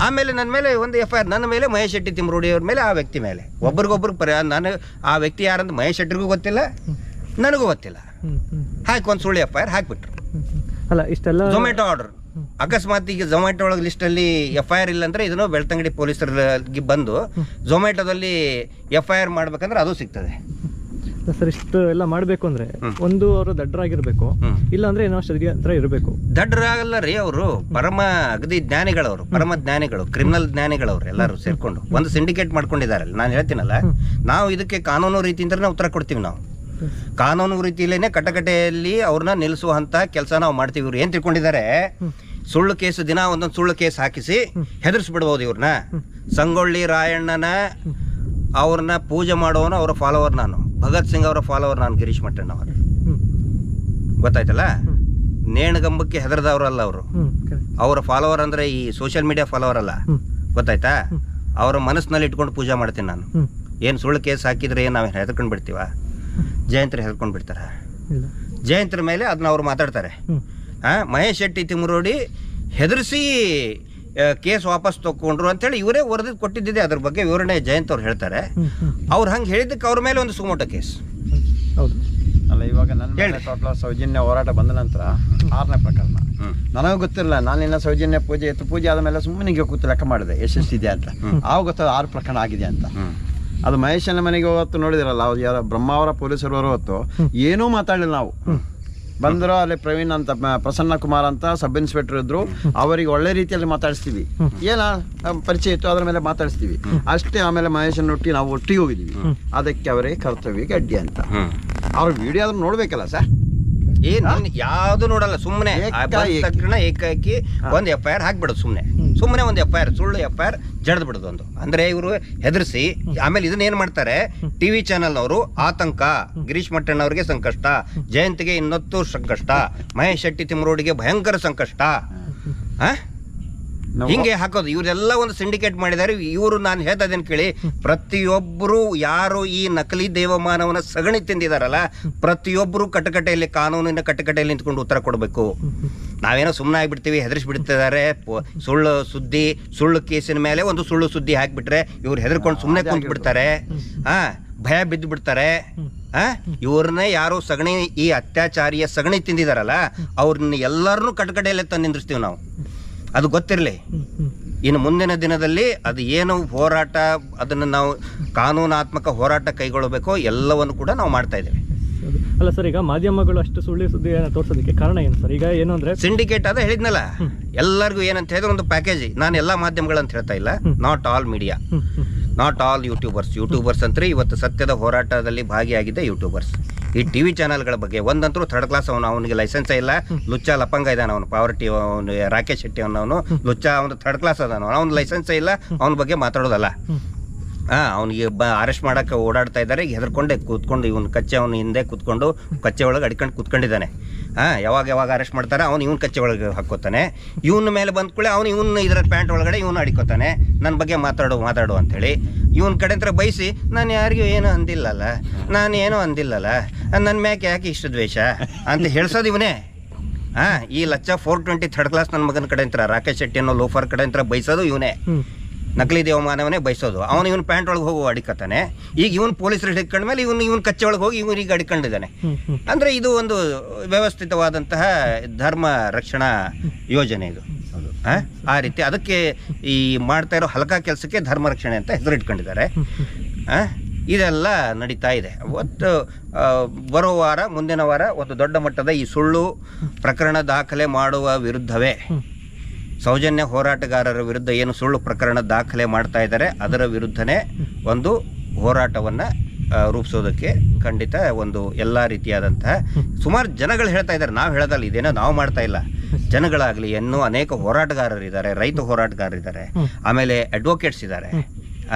ಆಮೇಲೆ ನನ್ನ ಮೇಲೆ ಒಂದು FIR, ನನ್ನ ಮೇಲೆ ಮಹೇಶ್ ಶೆಟ್ಟಿ ತಿಮರೋಡಿ ಅವ್ರ ಮೇಲೆ, ಆ ವ್ಯಕ್ತಿ ಮೇಲೆ ಒಬ್ರಿಗೊಬ್ರಿಗೆ ನಾನು ಆ ವ್ಯಕ್ತಿ ಯಾರಂತ ಮಹೇಶ್ ಶೆಟ್ಟಿಗೂ ಗೊತ್ತಿಲ್ಲ, ನನಗೂ ಗೊತ್ತಿಲ್ಲ. ಹಾಕಿ ಒಂದು ಸುಳ್ಳು FIR ಹಾಕಿಬಿಟ್ರು. ಅಲ್ಲ, ಇಷ್ಟೆಲ್ಲ ಝೊಮ್ಯಾಟೊ ಆರ್ಡರ್ ಅಕಸ್ಮಾತ್ ಈಗ ಝೊಮ್ಯಾಟೊ ಒಳಗೆ ಲಿಸ್ಟಲ್ಲಿ FIR ಇಲ್ಲ ಅಂದರೆ ಇದನ್ನು ಬೆಳ್ತಂಗಡಿ ಪೊಲೀಸರಿಗೆ ಬಂದು ಝೊಮ್ಯಾಟೊದಲ್ಲಿ FIR ಮಾಡ್ಬೇಕಂದ್ರೆ ಅದು ಸಿಗ್ತದೆ. ಸರ್ ಇಷ್ಟು ಎಲ್ಲ ಮಾಡಬೇಕು ಅಂದರೆ ಒಂದು ಅವರು ದಡ್ಡರಾಗಿರ್ಬೇಕು, ಇಲ್ಲ ಅಂದರೆ ಏನೋ ಷಡ್ಯಂತ್ರ ಇರಬೇಕು. ದಡ್ಡರಾಗಲ್ಲ ರೀ, ಅವರು ಪರಮ ಅಗದಿ ಜ್ಞಾನಿಗಳವರು, ಪರಮ ಜ್ಞಾನಿಗಳು, ಕ್ರಿಮಿನಲ್ ಜ್ಞಾನಿಗಳವ್ರು ಎಲ್ಲರೂ ಸೇರ್ಕೊಂಡು ಒಂದು ಸಿಂಡಿಕೇಟ್ ಮಾಡ್ಕೊಂಡಿದ್ದಾರೆ. ನಾನು ಹೇಳ್ತೀನಲ್ಲ, ನಾವು ಇದಕ್ಕೆ ಕಾನೂನು ರೀತಿಯಿಂದಲೇ ಉತ್ತರ ಕೊಡ್ತೀವಿ. ನಾವು ಕಾನೂನು ರೀತಿಯಲ್ಲೇ ಕಟಕಟೆಯಲ್ಲಿ ಅವ್ರನ್ನ ನಿಲ್ಲಿಸುವಂತ ಕೆಲಸ ನಾವು ಮಾಡ್ತೀವಿ. ಇವ್ರು ಏನ್ ತಿಳ್ಕೊಂಡಿದ್ದಾರೆ, ಸುಳ್ಳು ಕೇಸು ದಿನ ಒಂದೊಂದು ಸುಳ್ಳು ಕೇಸ್ ಹಾಕಿಸಿ ಹೆದರ್ಸ್ಬಿಡ್ಬೋದು ಇವ್ರನ್ನ. ಸಂಗೊಳ್ಳಿ ರಾಯಣ್ಣನ ಅವ್ರನ್ನ ಪೂಜೆ ಮಾಡೋನು ಅವರ ಫಾಲೋವರ್ ನಾನು, ಭಗತ್ ಸಿಂಗ್ ಅವರ ಫಾಲೋವರ್ ನಾನು, ಗಿರೀಶ್ ಮಟ್ಟಣ್ಣ ಅವರು. ಗೊತ್ತಾಯ್ತಲ್ಲ, ನೇಣಗಂಬಕ್ಕೆ ಹೆದರ್ದವ್ರಲ್ಲ ಅವರು, ಅವರ ಫಾಲೋವರ್ ಅಂದ್ರೆ ಈ ಸೋಷಿಯಲ್ ಮೀಡಿಯಾ ಫಾಲೋವರ್ ಅಲ್ಲ. ಗೊತ್ತಾಯ್ತಾ? ಅವರ ಮನಸ್ಸಿನಲ್ಲಿ ಇಟ್ಕೊಂಡು ಪೂಜೆ ಮಾಡ್ತೀನಿ ನಾನು. ಏನು ಸುಳ್ಳು ಕೇಸ್ ಹಾಕಿದ್ರೆ ಏನು ನಾವು ಹೆದರ್ಕೊಂಡು ಬಿಡ್ತೀವ? ಜಯಂತ್ರ ಹೆದರ್ಕೊಂಡು ಬಿಡ್ತಾರ? ಜಯಂತ್ರ ಮೇಲೆ ಅದನ್ನ ಅವ್ರು ಮಾತಾಡ್ತಾರೆ. ಮಹೇಶ್ ಶೆಟ್ಟಿ ತಿಮ್ಮರೋಡಿ ಹೆದರ್ಸಿ ಕೇಸ್ ವಾಪಸ್ ತಗೊಂಡ್ರು ಅಂತೇಳಿ ಇವರೇ ವರದಿ ಕೊಟ್ಟಿದ್ದಿದೆ. ಅದ್ರ ಬಗ್ಗೆ ವಿವರಣೆ ಜಯಂತ್ ಅವ್ರು ಹೇಳ್ತಾರೆ. ಅವ್ರು ಹಂಗೆ ಹೇಳಿದ್ದಕ್ಕೆ ಅವ್ರ ಮೇಲೆ ಒಂದು ಸುಮೋಟೋ ಕೇಸ್. ಹೌದು ಅಲ್ಲ, ಇವಾಗ ನನ್ನ ಮೇಲೆ ಟೋಟಲ್ ಸೌಜನ್ಯ ಹೋರಾಟ ಬಂದ ನಂತರ 6ನೇ ಪ್ರಕರಣ. ನನಗೆ ಗೊತ್ತಿರಲಿಲ್ಲ, ನಾನಿನ್ನ ಸೌಜನ್ಯ ಪೂಜೆ ಎತ್ತು ಪೂಜೆ ಆದಮೇಲೆ ಸುಮ್ಮನೆ ಕೂತು ಲೆಕ್ಕ ಮಾಡಿದೆ ಎಷ್ಟೆಷ್ಟಿದೆ ಅಂತ. ಆವಾಗ ಗೊತ್ತಾಗ 6 ಪ್ರಕರಣ ಆಗಿದೆ ಅಂತ. ಅದು ಮಹೇಶನ ಮನೆಗೆ ಹೊತ್ತು ನೋಡಿದಿರಲ್ಲ, ಅವ್ರು ಯಾರು ಬ್ರಹ್ಮಾವರ ಪೊಲೀಸರು ಹೊತ್ತು ಏನೂ ಮಾತಾಡಲಿಲ್ಲ. ನಾವು ಬಂದರು, ಅಲ್ಲಿ ಪ್ರವೀಣ್ ಅಂತ, ಪ್ರಸನ್ನ ಕುಮಾರ್ ಅಂತ ಸಬ್ ಇನ್ಸ್ಪೆಕ್ಟರ್ ಇದ್ರು, ಅವರಿಗೆ ಒಳ್ಳೆ ರೀತಿಯಲ್ಲಿ ಮಾತಾಡಿಸ್ತೀವಿ. ಏನ ಪರಿಚಯ ಇತ್ತು, ಅದ್ರ ಮೇಲೆ ಮಾತಾಡಿಸ್ತೀವಿ ಅಷ್ಟೇ. ಆಮೇಲೆ ಮಹೇಶನ್ ಒಟ್ಟಿ ನಾವು ಒಟ್ಟಿಗೆ ಹೋಗಿದ್ದೀವಿ. ಅದಕ್ಕೆ ಅವರೇ ಕರ್ತವ್ಯಕ್ಕೆ ಅಡ್ಡಿ ಅಂತ. ಅವ್ರ ವಿಡಿಯೋ ಆದ್ರೂ ನೋಡ್ಬೇಕಲ್ಲ ಸರ್. ಯಾವ್ದು ನೋಡಲ್ಲ, ಸುಮ್ಮನೆ ಏಕಾಏಕಿ ಒಂದು FIR ಹಾಕ್ಬಿಡೋದು. ಸುಮ್ಮನೆ ಒಂದು FIR, ಸುಳ್ಳು FIR ಜಡ್ದು ಬಿಡೋದು ಒಂದು. ಅಂದ್ರೆ ಇವರು ಹೆದರ್ಸಿ ಆಮೇಲೆ ಇದನ್ನ ಏನ್ ಮಾಡ್ತಾರೆ, TV ಚಾನೆಲ್ನವರು ಆತಂಕ, ಗಿರೀಶ್ ಮಟ್ಟಣ್ಣವ್ರಿಗೆ ಸಂಕಷ್ಟ, ಜಯಂತಿಗೆ ಇನ್ನೊತ್ತು ಸಂಕಷ್ಟ, ಮಹೇಶ್ ಶೆಟ್ಟಿ ತಿಮ್ಮರೋಡಿಗೆ ಭಯಂಕರ ಸಂಕಷ್ಟ, ಹಿಂಗೆ ಹಾಕೋದು. ಇವರೆಲ್ಲ ಒಂದು ಸಿಂಡಿಕೇಟ್ ಮಾಡಿದ್ದಾರೆ ಇವರು. ನಾನು ಹೇಳ್ತಾ ಇದ್ದೇನೆ ಕೇಳಿ, ಪ್ರತಿಯೊಬ್ಬರು ಯಾರು ಈ ನಕಲಿ ದೇವಮಾನವನ ಸಗಣಿ ತಿಂದಿದಾರಲ್ಲ, ಪ್ರತಿಯೊಬ್ಬರು ಕಟಕಟೆಯಲ್ಲಿ, ಕಾನೂನಿನ ಕಟಕಟೆಯಲ್ಲಿ ನಿಂತ್ಕೊಂಡು ಉತ್ತರ ಕೊಡಬೇಕು. ನಾವೇನೋ ಸುಮ್ಮನೆ ಆಗಿಬಿಡ್ತೀವಿ, ಹೆದರ್ಸ್ಬಿಡ್ತಿದ್ದಾರೆ. ಸುಳ್ಳು ಸುದ್ದಿ, ಸುಳ್ಳು ಕೇಸಿನ ಮೇಲೆ ಒಂದು ಸುಳ್ಳು ಸುದ್ದಿ ಹಾಕ್ಬಿಟ್ರೆ ಇವ್ರು ಹೆದರ್ಕೊಂಡು ಸುಮ್ಮನೆ ಕುಂತ್ ಬಿಡ್ತಾರೆ, ಭಯ ಬಿದ್ದು ಬಿಡ್ತಾರೆ. ಇವ್ರನ್ನೇ ಯಾರೋ ಸಗಣಿ, ಈ ಅತ್ಯಾಚಾರಿಯ ಸಗಣಿ ತಿಂದಿದಾರಲ್ಲ, ಅವ್ರನ್ನ ಎಲ್ಲರನ್ನೂ ಕಟಕಟೆಯಲ್ಲೇ ತಂದು ನಿಂದಿರ್ತೀವಿ ನಾವು. ಅದು ಗೊತ್ತಿರಲಿ. ಇನ್ನು ಮುಂದಿನ ದಿನದಲ್ಲಿ ಅದು ಏನು ಹೋರಾಟ, ಅದನ್ನು ನಾವು ಕಾನೂನಾತ್ಮಕ ಹೋರಾಟ ಕೈಗೊಳ್ಳಬೇಕು, ಎಲ್ಲವನ್ನು ಕೂಡ ನಾವು ಮಾಡ್ತಾ ಇದ್ದೇವೆ. ಅಲ್ಲ ಸರ್, ಈಗ ಮಾಧ್ಯಮಗಳು ಅಷ್ಟು ಸುಳ್ಳು ಸುದ್ದಿ ತೋರಿಸೋದಕ್ಕೆ ಕಾರಣ ಏನು ಸರ್? ಈಗ ಏನು ಅಂದ್ರೆ ಸಿಂಡಿಕೇಟ್ ಅದ ಹೇಳಿದ್ನಲ್ಲ, ಎಲ್ಲರಿಗೂ ಏನಂತ ಹೇಳಿದ್ರೆ ಒಂದು ಪ್ಯಾಕೇಜ್. ನಾನು ಎಲ್ಲ ಮಾಧ್ಯಮಗಳಂತ ಹೇಳ್ತಾ ಇಲ್ಲ, not all media, not all YouTubers ಅಂದ್ರೆ ಇವತ್ತು ಸತ್ಯದ ಹೋರಾಟದಲ್ಲಿ ಭಾಗಿಯಾಗಿದ್ದ ಯೂಟ್ಯೂಬರ್ಸ್. ಈ TV ಚಾನಲ್ಗಳ ಬಗ್ಗೆ ಒಂದಂತರೂ 3rd ಕ್ಲಾಸ್, ಅವನಿಗೆ ಲೈಸೆನ್ಸ್ ಇಲ್ಲ, ಲುಚ್ಚ ಲಪಂಗ ಇದ್ದಾನೆ ಅವನು, ಪಾವರ್ಟಿ, ಅವನು ರಾಕೇಶ್ ಶೆಟ್ಟಿ ಅವನು ಲುಚ್ಚ, ಅವನು 3rd ಕ್ಲಾಸ್ ಅದಾನು, ಅವ್ನ ಲೈಸೆನ್ಸ್ ಇಲ್ಲ, ಅವನ ಬಗ್ಗೆ ಮಾತಾಡೋದಲ್ಲ. ಅವನಿಗೆ ಅರೆಸ್ಟ್ ಮಾಡಕ್ಕೆ ಓಡಾಡ್ತಾ ಇದ್ದಾರೆ, ಹೆದರ್ಕೊಂಡೆ ಕೂತ್ಕೊಂಡು, ಇವನ್ ಕಚ್ಚೆ ಅವನು ಹಿಂದೆ ಕೂತ್ಕೊಂಡು ಕಚ್ಚೆ ಒಳಗೆ ಅಡ್ಕೊಂಡು ಕೂತ್ಕೊಂಡಿದ್ದಾನೆ. ಯಾವಾಗ ಅರೆಸ್ಟ್ ಮಾಡ್ತಾರೆ, ಅವ್ನು ಇವನ್ ಕಚ್ಚೆ ಒಳಗೆ ಹಾಕೋತಾನೆ. ಇವನ ಮೇಲೆ ಬಂದ್ಕೊಳ್ಳಿ ಅವನು ಇವನು ಇದರ ಪ್ಯಾಂಟ್ ಒಳಗಡೆ ಇವನು ಅಡಿಕೋತಾನೆ, ನನ್ನ ಬಗ್ಗೆ ಮಾತಾಡು ಅಂಥೇಳಿ. ಇವನ್ ಕಡೆ ಅಂತ ಬಯಸಿ, ನಾನು ಯಾರಿಗೂ ಏನೂ ಅಂದಿಲ್ಲಲ್ಲ, ನಾನು ಅಂದಿಲ್ಲಲ್ಲ, ನನ್ನ ಮ್ಯಾಕೆ ಯಾಕೆ ಇಷ್ಟು ದ್ವೇಷ ಅಂತ ಹೇಳ್ಸೋದು ಇವನೇ. ಈ ಲಚ್ಚ 420 3rd ಕ್ಲಾಸ್ ನನ್ನ ಮಗನ ಕಡೆ ಅಂತ, ರಾಕೇಶ್ ಶೆಟ್ಟಿ ಅನ್ನೋ ಲೋಫರ್ ಕಡೆ ಅಂತ ಬಯಸೋದು ಇವನೇ. ನಕಲಿ ದೇವಮಾನವನೇ ಬಯಸೋದು. ಇವನ್ ಪ್ಯಾಂಟ್ ಒಳಗೆ ಹೋಗಿ ಅಡಿಕತ್ತಾನೆ. ಈಗ ಇವನ್ ಪೊಲೀಸರು ಹಿಡ್ಕೊಂಡ್ಮೇಲೆ ಇವನ್ ಕಚ್ಚೆ ಒಳಗೆ ಹೋಗಿ ಇವನಿಗೆ ಅಡಿಕೊಂಡಿದ್ದಾನೆ. ಅಂದ್ರೆ ಇದು ಒಂದು ವ್ಯವಸ್ಥಿತವಾದಂತಹ ಧರ್ಮ ರಕ್ಷಣಾ ಯೋಜನೆ ಇದು. ಆ ರೀತಿ ಅದಕ್ಕೆ ಈ ಮಾಡ್ತಾ ಇರೋ ಹಲಕ ಕೆಲಸಕ್ಕೆ ಧರ್ಮ ರಕ್ಷಣೆ ಅಂತ ಹೆಸರು ಇಟ್ಕೊಂಡಿದ್ದಾರೆ. ಇದೆಲ್ಲ ನಡೀತಾ ಇದೆ. ಒಟ್ಟು ಬರೋ ವಾರ, ಮುಂದಿನ ವಾರ ಒಂದು ದೊಡ್ಡ ಮಟ್ಟದ ಈ ಸುಳ್ಳು ಪ್ರಕರಣ ದಾಖಲೆ ಮಾಡುವ ವಿರುದ್ಧವೇ, ಸೌಜನ್ಯ ಹೋರಾಟಗಾರರ ವಿರುದ್ಧ ಏನು ಸುಳ್ಳು ಪ್ರಕರಣ ದಾಖಲೆ ಮಾಡ್ತಾ ಇದ್ದಾರೆ ಅದರ ವಿರುದ್ಧನೇ ಒಂದು ಹೋರಾಟವನ್ನು ರೂಪಿಸೋದಕ್ಕೆ ಖಂಡಿತ ಒಂದು ಎಲ್ಲ ರೀತಿಯಾದಂತಹ ಸುಮಾರು ಜನಗಳು ಹೇಳ್ತಾ ಇದ್ದಾರೆ. ನಾವು ಹೇಳೋದಲ್ಲ, ಇದೇನೋ ನಾವು ಮಾಡ್ತಾ ಇಲ್ಲ. ಜನಗಳಾಗಲಿ, ಇನ್ನೂ ಅನೇಕ ಹೋರಾಟಗಾರರಿದ್ದಾರೆ, ರೈತ ಹೋರಾಟಗಾರರಿದ್ದಾರೆ, ಆಮೇಲೆ ಅಡ್ವೊಕೇಟ್ಸ್ ಇದ್ದಾರೆ.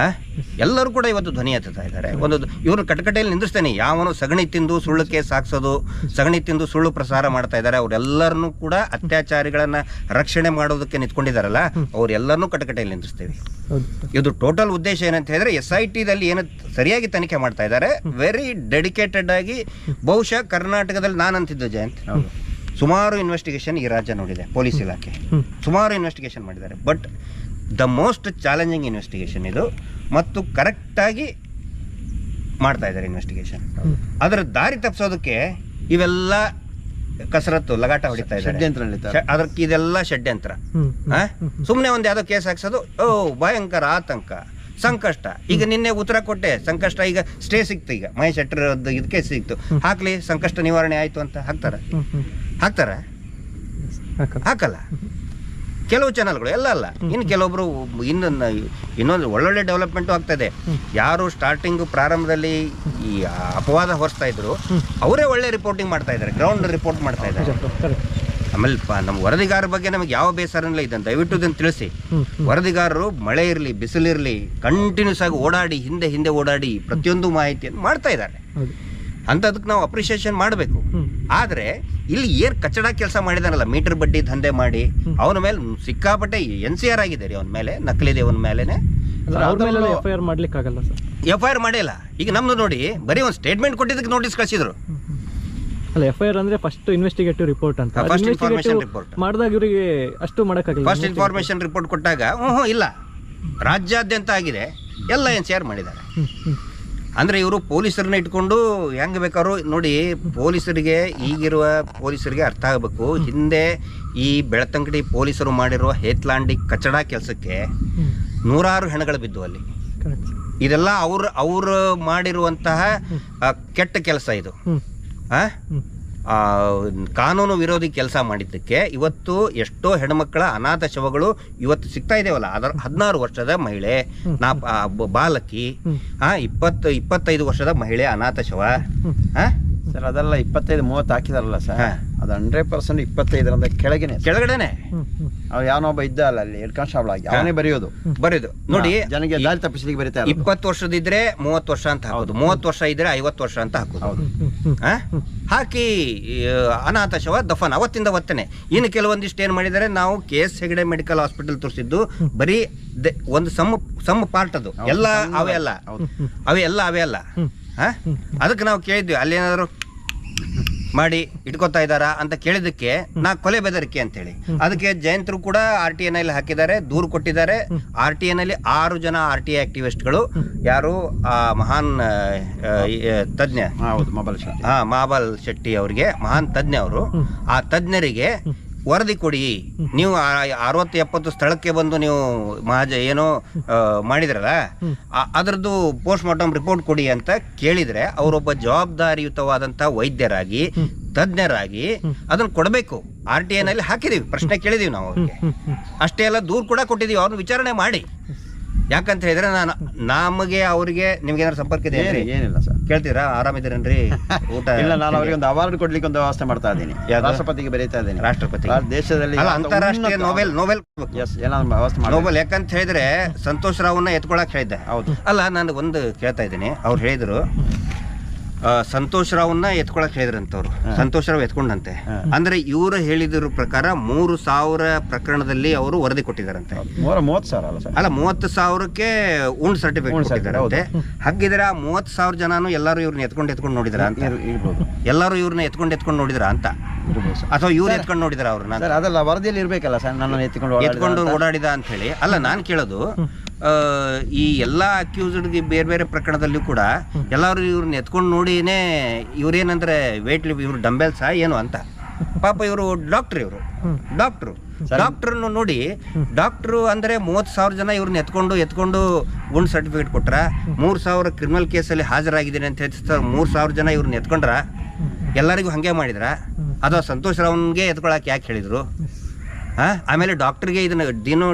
ಎಲ್ಲರೂ ಕೂಡ ಇವತ್ತು ಧ್ವನಿ ಎತ್ತುತ್ತಾ ಇದ್ದಾರೆ. ಒಂದು ಇವರು ಕಟಕಟೆಯಲ್ಲಿ ನಿಂದಿಸ್ತೇನೆ. ಯಾವನು ಸಗಣಿ ತಿಂದು ಸುಳ್ಳು ಕೇಸ್ ಹಾಕ್ಸೋದು, ಸಗಣಿ ತಿಂದು ಸುಳ್ಳು ಪ್ರಸಾರ ಮಾಡ್ತಾ ಇದ್ದಾರೆ, ಅವರೆಲ್ಲರನ್ನೂ ಕೂಡ ಅತ್ಯಾಚಾರಿಗಳನ್ನ ರಕ್ಷಣೆ ಮಾಡೋದಕ್ಕೆ ನಿಂತ್ಕೊಂಡಿದ್ದಾರಲ್ಲ, ಅವರೆಲ್ಲರನ್ನೂ ಕಟಕಟೆಯಲ್ಲಿ ನಿಂದಿಸ್ತೇವೆ. ಇದು ಟೋಟಲ್ ಉದ್ದೇಶ ಏನಂತ ಹೇಳಿದ್ರೆ, SITದಲ್ಲಿ ಏನು ಸರಿಯಾಗಿ ತನಿಖೆ ಮಾಡ್ತಾ ಇದ್ದಾರೆ, ವೆರಿ ಡೆಡಿಕೇಟೆಡ್ ಆಗಿ. ಬಹುಶಃ ಕರ್ನಾಟಕದಲ್ಲಿ ನಾನಂತಿದ್ದು ಜಯಂತ್, ಸುಮಾರು ಇನ್ವೆಸ್ಟಿಗೇಷನ್ ಈ ರಾಜ್ಯ ನೋಡಿದೆ, ಪೊಲೀಸ್ ಇಲಾಖೆ ಸುಮಾರು ಇನ್ವೆಸ್ಟಿಗೇಷನ್ ಮಾಡಿದ್ದಾರೆ. But the most challenging investigation ಇದು, ಮತ್ತು ಕರೆಕ್ಟಾಗಿ ಮಾಡ್ತಾ ಇದ್ದಾರೆ ಇನ್ವೆಸ್ಟಿಗೇಷನ್. ಅದರ ದಾರಿ ತಪ್ಪಿಸೋದಕ್ಕೆ ಇವೆಲ್ಲ ಕಸರತ್ತು ಲಗಾಟ ಹೊಡಿತಾ ಇದ್ದಾರೆ. ಷಡ್ಯಂತ್ರ ನಡೀತಾ ಅದಕ್ಕೆ ಇದೆಲ್ಲ ಷಡ್ಯಂತ್ರ. ಸುಮ್ಮನೆ ಒಂದು ಯಾವುದೋ ಕೇಸ್ ಹಾಕ್ಸೋದು, ಓ ಭಯಂಕರ ಆತಂಕ ಸಂಕಷ್ಟ. ಈಗ ನಿನ್ನೆ ಉತ್ತರ ಕೊಟ್ಟೆ, ಸಂಕಷ್ಟ ಈಗ ಸ್ಟೇ ಸಿಕ್ತು. ಈಗ ಮಹೇಶ್ ಶೆಟ್ಟರ್ ಇದಕ್ಕೆ ಸಿಕ್ತು, ಹಾಕ್ಲಿ ಸಂಕಷ್ಟ ನಿವಾರಣೆ ಆಯ್ತು ಅಂತ ಹಾಕ್ತಾರ ಹಾಕಲ್ಲ. ಕೆಲವು ಚಾನಲ್ಗಳು ಎಲ್ಲ ಅಲ್ಲ, ಇನ್ನು ಕೆಲವೊಬ್ರು ಇನ್ನೊಂದು ಒಳ್ಳೊಳ್ಳೆ ಡೆವಲಪ್ಮೆಂಟು ಆಗ್ತಾ ಇದೆ. ಯಾರು ಸ್ಟಾರ್ಟಿಂಗ್ ಪ್ರಾರಂಭದಲ್ಲಿ ಈ ಅಪವಾದ ಹೊರಿಸ್ತಾ ಇದ್ರು ಅವರೇ ಒಳ್ಳೆ ರಿಪೋರ್ಟಿಂಗ್ ಮಾಡ್ತಾ ಇದ್ದಾರೆ, ಗ್ರೌಂಡ್ ರಿಪೋರ್ಟ್ ಮಾಡ್ತಾ ಇದ್ದಾರೆ. ಆಮೇಲೆ ನಮ್ಮ ವರದಿಗಾರರ ಬಗ್ಗೆ ನಮಗೆ ಯಾವ ಬೇಸರನಿಲ್ಲ, ಇದನ್ನು ದಯವಿಟ್ಟು ಇದನ್ನು ತಿಳಿಸಿ. ವರದಿಗಾರರು ಮಳೆ ಇರಲಿ ಬಿಸಿಲಿರಲಿ ಕಂಟಿನ್ಯೂಸ್ ಆಗಿ ಓಡಾಡಿ ಹಿಂದೆ ಓಡಾಡಿ ಪ್ರತಿಯೊಂದು ಮಾಹಿತಿಯನ್ನು ಮಾಡ್ತಾ ಇದ್ದಾರೆ. ಅಂಥದಕ್ಕೆ ನಾವು ಅಪ್ರಿಷಿಯೇಷನ್ ಮಾಡಬೇಕು. ಆದರೆ ಇಲ್ಲಿ ಏನು ಕಚಡ ಕೆಲಸ ಮಾಡಿದಾನಲ್ಲ, ಮೀಟರ್ ಬಡ್ಡಿ ದಂಧೆ ಮಾಡಿ ಅವನ ಮೇಲೆ ಸಿಕ್ಕಾಪಟ್ಟೆ NCR ಆಗಿದೆ ರೀ. ಅವನ ಮೇಲೆ ನಕಲಿದೆ, ಅವನ ಮೇಲೆನೆ FIR ಮಾಡ್ಲಿಕ್ಕಾಗಲ್ಲ ಸರ್. FIR ಮಾಡಿಲ್ಲ. ಈಗ ನಮ್ದು ನೋಡಿ ಬರೀ ಒಂದು ಸ್ಟೇಟ್ಮೆಂಟ್ ಕೊಟ್ಟಿದ್ದಕ್ಕೆ ನೋಟಿಸ್ ಕಳಿಸಿದ್ರು. ಅಲ್ಲ, FIR ಅಂದ್ರೆ ಫಸ್ಟ್ ಇನ್ವೆಸ್ಟಿಗೇಟಿವ್ ರಿಪೋರ್ಟ್ ಅಂತ. ಫಸ್ಟ್ ಇನ್ಫಾರ್ಮೇಶನ್ ರಿಪೋರ್ಟ್ ಮಾಡಿದಾಗ ಇವರಿಗೆ ಅಷ್ಟು ಮಾಡೋಕ್ಕಾಗಲ್ಲ. ಫಸ್ಟ್ ಇನ್ಫಾರ್ಮೇಶನ್ ರಿಪೋರ್ಟ್ ಕೊಟ್ಟಾಗ ಇಲ್ಲ, ರಾಜ್ಯಾದ್ಯಂತ ಆಗಿದೆ, ಎಲ್ಲ NCR ಮಾಡಿದ್ದಾರೆ. ಅಂದರೆ ಇವರು ಪೊಲೀಸರನ್ನ ಇಟ್ಕೊಂಡು ಹೆಂಗೆ ಬೇಕಾದ್ರು ನೋಡಿ. ಪೊಲೀಸರಿಗೆ ಈಗಿರುವ ಪೊಲೀಸರಿಗೆ ಅರ್ಥ ಆಗಬೇಕು, ಹಿಂದೆ ಈ ಬೆಳ್ತಂಗಡಿ ಪೊಲೀಸರು ಮಾಡಿರುವ ಹೇತ್ಲಾಂಡಿ ಕಚಡ ಕೆಲಸಕ್ಕೆ ನೂರಾರು ಹೆಣಗಳು ಬಿದ್ದು ಅಲ್ಲಿ. ಇದೆಲ್ಲ ಅವರು ಮಾಡಿರುವಂತಹ ಕೆಟ್ಟ ಕೆಲಸ ಇದು. ಕಾನೂನು ವಿರೋಧಿ ಕೆಲಸ ಮಾಡಿದ್ದಕ್ಕೆ ಇವತ್ತು ಎಷ್ಟೋ ಹೆಣ್ಮಕ್ಕಳ ಅನಾಥ ಶವಗಳು ಇವತ್ತು ಸಿಗ್ತಾ ಇದೇವಲ್ಲ. ಅದರ 16 ವರ್ಷದ ಮಹಿಳೆ ಬಾಲಕಿ, 25 ವರ್ಷದ ಮಹಿಳೆ ಅನಾಥ ಶವ. ಸರ್ ಅದೆಲ್ಲ 25-30 ಹಾಕಿದಾರಲ್ಲ ಸರ್, ಅದು 100% 25 ಕೆಳಗಡೆನೆ. ಅವ್ ಯಾವನೊಬ್ಬ ಇದ್ದ ಅಲ್ಲ ಅಲ್ಲಿ ಹೆಡ್ ಕಾನ್ಸ್ಟೇಬಲ್ ಆಗಿ, ಅವನೇ ಬರೆಯೋದು ನೋಡಿ. ಜನಗೆ ದಾರಿ ತಪ್ಪಿಸ್ಲಿಕ್ಕೆ ಬರೀತಾರೆ. 20 ವರ್ಷದಿದ್ರೆ 30 ವರ್ಷ ಅಂತ ಹಾಕೋದು, 30 ವರ್ಷ ಇದ್ರೆ 50 ವರ್ಷ ಅಂತ ಹಾಕೋದು. ಹಾಕಿ ಅನಾಥ ಶವ ದಫನ್ ಅವತ್ತಿಂದ ಅವತ್ತೇನೆ. ಇನ್ನು ಕೆಲವೊಂದಿಷ್ಟು ಏನ್ ಮಾಡಿದ್ದಾರೆ, ನಾವು KS ಹೆಗಡೆ ಮೆಡಿಕಲ್ ಹಾಸ್ಪಿಟಲ್ ತೋರಿಸಿದ್ದು ಬರೀ ಒಂದು ಸಮ್ ಪಾರ್ಟ್, ಅದು ಎಲ್ಲ ಅವೇ ಅಲ್ಲ. ಅದಕ್ಕೆ ನಾವು ಕೇಳಿದ್ವಿ, ಅಲ್ಲೇನಾದ್ರು ಮಾಡಿ ಇಟ್ಕೋತಾ ಇದ್ದಾರಾ ಅಂತ ಕೇಳಿದಕ್ಕೆ ನಾ ಕೊಲೆ ಬೆದರಿಕೆ ಅಂತೇಳಿ. ಅದಕ್ಕೆ ಜಯಂತರು ಕೂಡ RTI ನಲ್ಲಿ ಹಾಕಿದ್ದಾರೆ, ದೂರು ಕೊಟ್ಟಿದ್ದಾರೆ. RTI ನಲ್ಲಿ 6 ಜನ RTI ಆಕ್ಟಿವಿಸ್ಟ್ಗಳು, ಯಾರು ಮಹಾನ್ ತಜ್ಞ ಮಹಾಬಲ್ ಶೆಟ್ಟಿ ಅವರಿಗೆ, ಮಹಾನ್ ತಜ್ಞ ಅವರು, ಆ ತಜ್ಞರಿಗೆ ವರದಿ ಕೊಡಿ, ನೀವು 60-70 ಸ್ಥಳಕ್ಕೆ ಬಂದು ನೀವು ಏನೋ ಮಾಡಿದ್ರಲ್ಲ ಅದರದ್ದು ಪೋಸ್ಟ್ ಮಾರ್ಟಮ್ ರಿಪೋರ್ಟ್ ಕೊಡಿ ಅಂತ ಕೇಳಿದ್ರೆ, ಅವರೊಬ್ಬ ಜವಾಬ್ದಾರಿಯುತವಾದಂತಹ ವೈದ್ಯರಾಗಿ ತಜ್ಞರಾಗಿ ಅದನ್ನ ಕೊಡಬೇಕು. RTI ನಲ್ಲಿ ಹಾಕಿದೀವಿ, ಪ್ರಶ್ನೆ ಕೇಳಿದೀವಿ ನಾವು ಅವ್ರಿಗೆ. ಅಷ್ಟೇ ಅಲ್ಲ, ದೂರು ಕೂಡ ಕೊಟ್ಟಿದೀವಿ, ಅವ್ರನ್ನ ವಿಚಾರಣೆ ಮಾಡಿ. ಯಾಕಂತ ಹೇಳಿದ್ರೆ ನಮಗೆ ಅವ್ರಿಗೆ ನಿಮ್ಗೆ ಏನಾದ್ರು ಸಂಪರ್ಕ ಇದೆ? ಏನಿಲ್ಲ ಸರ್. ಕೇಳ್ತೀರಾ? ಆರಾಮಿದ್ದೀರೇನ್ರಿ? ಊಟ ಇಲ್ಲ, ನಾನು ಅವ್ರಿಗೆ ಒಂದು ಅವಾರ್ಡ್ ಕೊಡ್ಲಿಕ್ಕೆ ಒಂದು ವ್ಯವಸ್ಥೆ ಮಾಡ್ತಾ ಇದ್ದೀನಿ, ರಾಷ್ಟ್ರಪತಿಗೆ ಬರೀತಾ ಇದ್ದೀನಿ. ರಾಷ್ಟ್ರಪತಿ ದೇಶದಲ್ಲಿ ಅಂತಾರಾಷ್ಟ್ರೀಯ ನೋಬೆಲ್ ವ್ಯವಸ್ಥೆ ಮಾಡಿ. ನೋಬೆಲ್ ಯಾಕಂತ ಹೇಳಿದ್ರೆ ಸಂತೋಷ್ ರಾವ್ನ ಎತ್ಕೊಳಕ್ ಹೇಳಿದ್ದೆ. ಹೌದು ಅಲ್ಲ, ನಾನು ಒಂದು ಕೇಳ್ತಾ ಇದ್ದೀನಿ. ಅವ್ರು ಹೇಳಿದ್ರು ಸಂತೋಷ್ ರಾವ್ನ ಎತ್ಕೊಳಕ್ ಹೇಳಿದ್ರಂತವ್ರು. ಸಂತೋಷ್ ರಾವ್ ಎತ್ಕೊಂಡಂತೆ. ಅಂದ್ರೆ ಇವರು ಹೇಳಿದ್ರ ಪ್ರಕಾರ 3,000 ಪ್ರಕರಣದಲ್ಲಿ ಅವರು ವರದಿ ಕೊಟ್ಟಿದ್ದಾರಂತೆ. 30,000 ಅಲ್ಲ, 30,000ಕ್ಕೆ ಉಂಡ್ ಸರ್ಟಿಫಿಕೇಟ್ ಕೊಟ್ಟಿದ್ದಾರಂತೆ. ಹಾಗಿದ್ರೆ 30,000 ಜನನು ಎಲ್ಲರೂ ಇವ್ರನ್ನ ಎತ್ಕೊಂಡು ನೋಡಿದ್ರ ಅಂತ? ಎಲ್ಲರೂ ಇವ್ರನ್ನ ಎತ್ಕೊಂಡು ನೋಡಿದ್ರ ಅಂತ, ಅಥವಾ ಇವ್ರು ಎತ್ಕೊಂಡು ನೋಡಿದ್ರ ಅವ್ರನ್ನ? ಅದೆಲ್ಲ ವರದಿಯಲ್ಲಿ ಇರ್ಬೇಕಲ್ಲ ಸರ್, ನನ್ನ ಎತ್ಕೊಂಡು ಓಡಾಡಿದ ಅಂತ ಹೇಳಿ. ಅಲ್ಲ, ನಾನ್ ಕೇಳೋದು, ಈ ಎಲ್ಲ ಅಕ್ಯೂಸ್ಡ್ಗೆ ಬೇರೆ ಬೇರೆ ಪ್ರಕರಣದಲ್ಲೂ ಕೂಡ ಎಲ್ಲರೂ ಇವ್ರನ್ನ ಎತ್ಕೊಂಡು ನೋಡಿನೇ ಇವ್ರೇನಂದ್ರೆ ವೇಟ್ ಇವ್ರು ಡಂಬೆಲ್ಸಾ ಏನು ಅಂತ. ಪಾಪ ಇವರು ಡಾಕ್ಟ್ರನ್ನು ನೋಡಿ, ಡಾಕ್ಟ್ರು ಅಂದ್ರೆ 30,000 ಜನ ಇವ್ರನ್ನ ಎತ್ಕೊಂಡು ಗುಂಡ್ ಸರ್ಟಿಫಿಕೇಟ್ ಕೊಟ್ರ. 3,000 ಕ್ರಿಮಿನಲ್ ಕೇಸಲ್ಲಿ ಹಾಜರಾಗಿದ್ದೀನಿ ಅಂತ ಹೇಳ್ತಾರೆ. 3,000 ಜನ ಇವ್ರನ್ನ ಎತ್ಕೊಂಡ್ರ, ಎಲ್ಲರಿಗೂ ಹಂಗೆ ಮಾಡಿದ್ರ? ಅಥವಾ ಸಂತೋಷ್ ರಾವ್ಗೆ ಎತ್ಕೊಳಕ್ ಯಾಕೆ ಹೇಳಿದ್ರು? ಆಮೇಲೆ ಡಾಕ್ಟರ್ಗೆ ಇದನ್ನ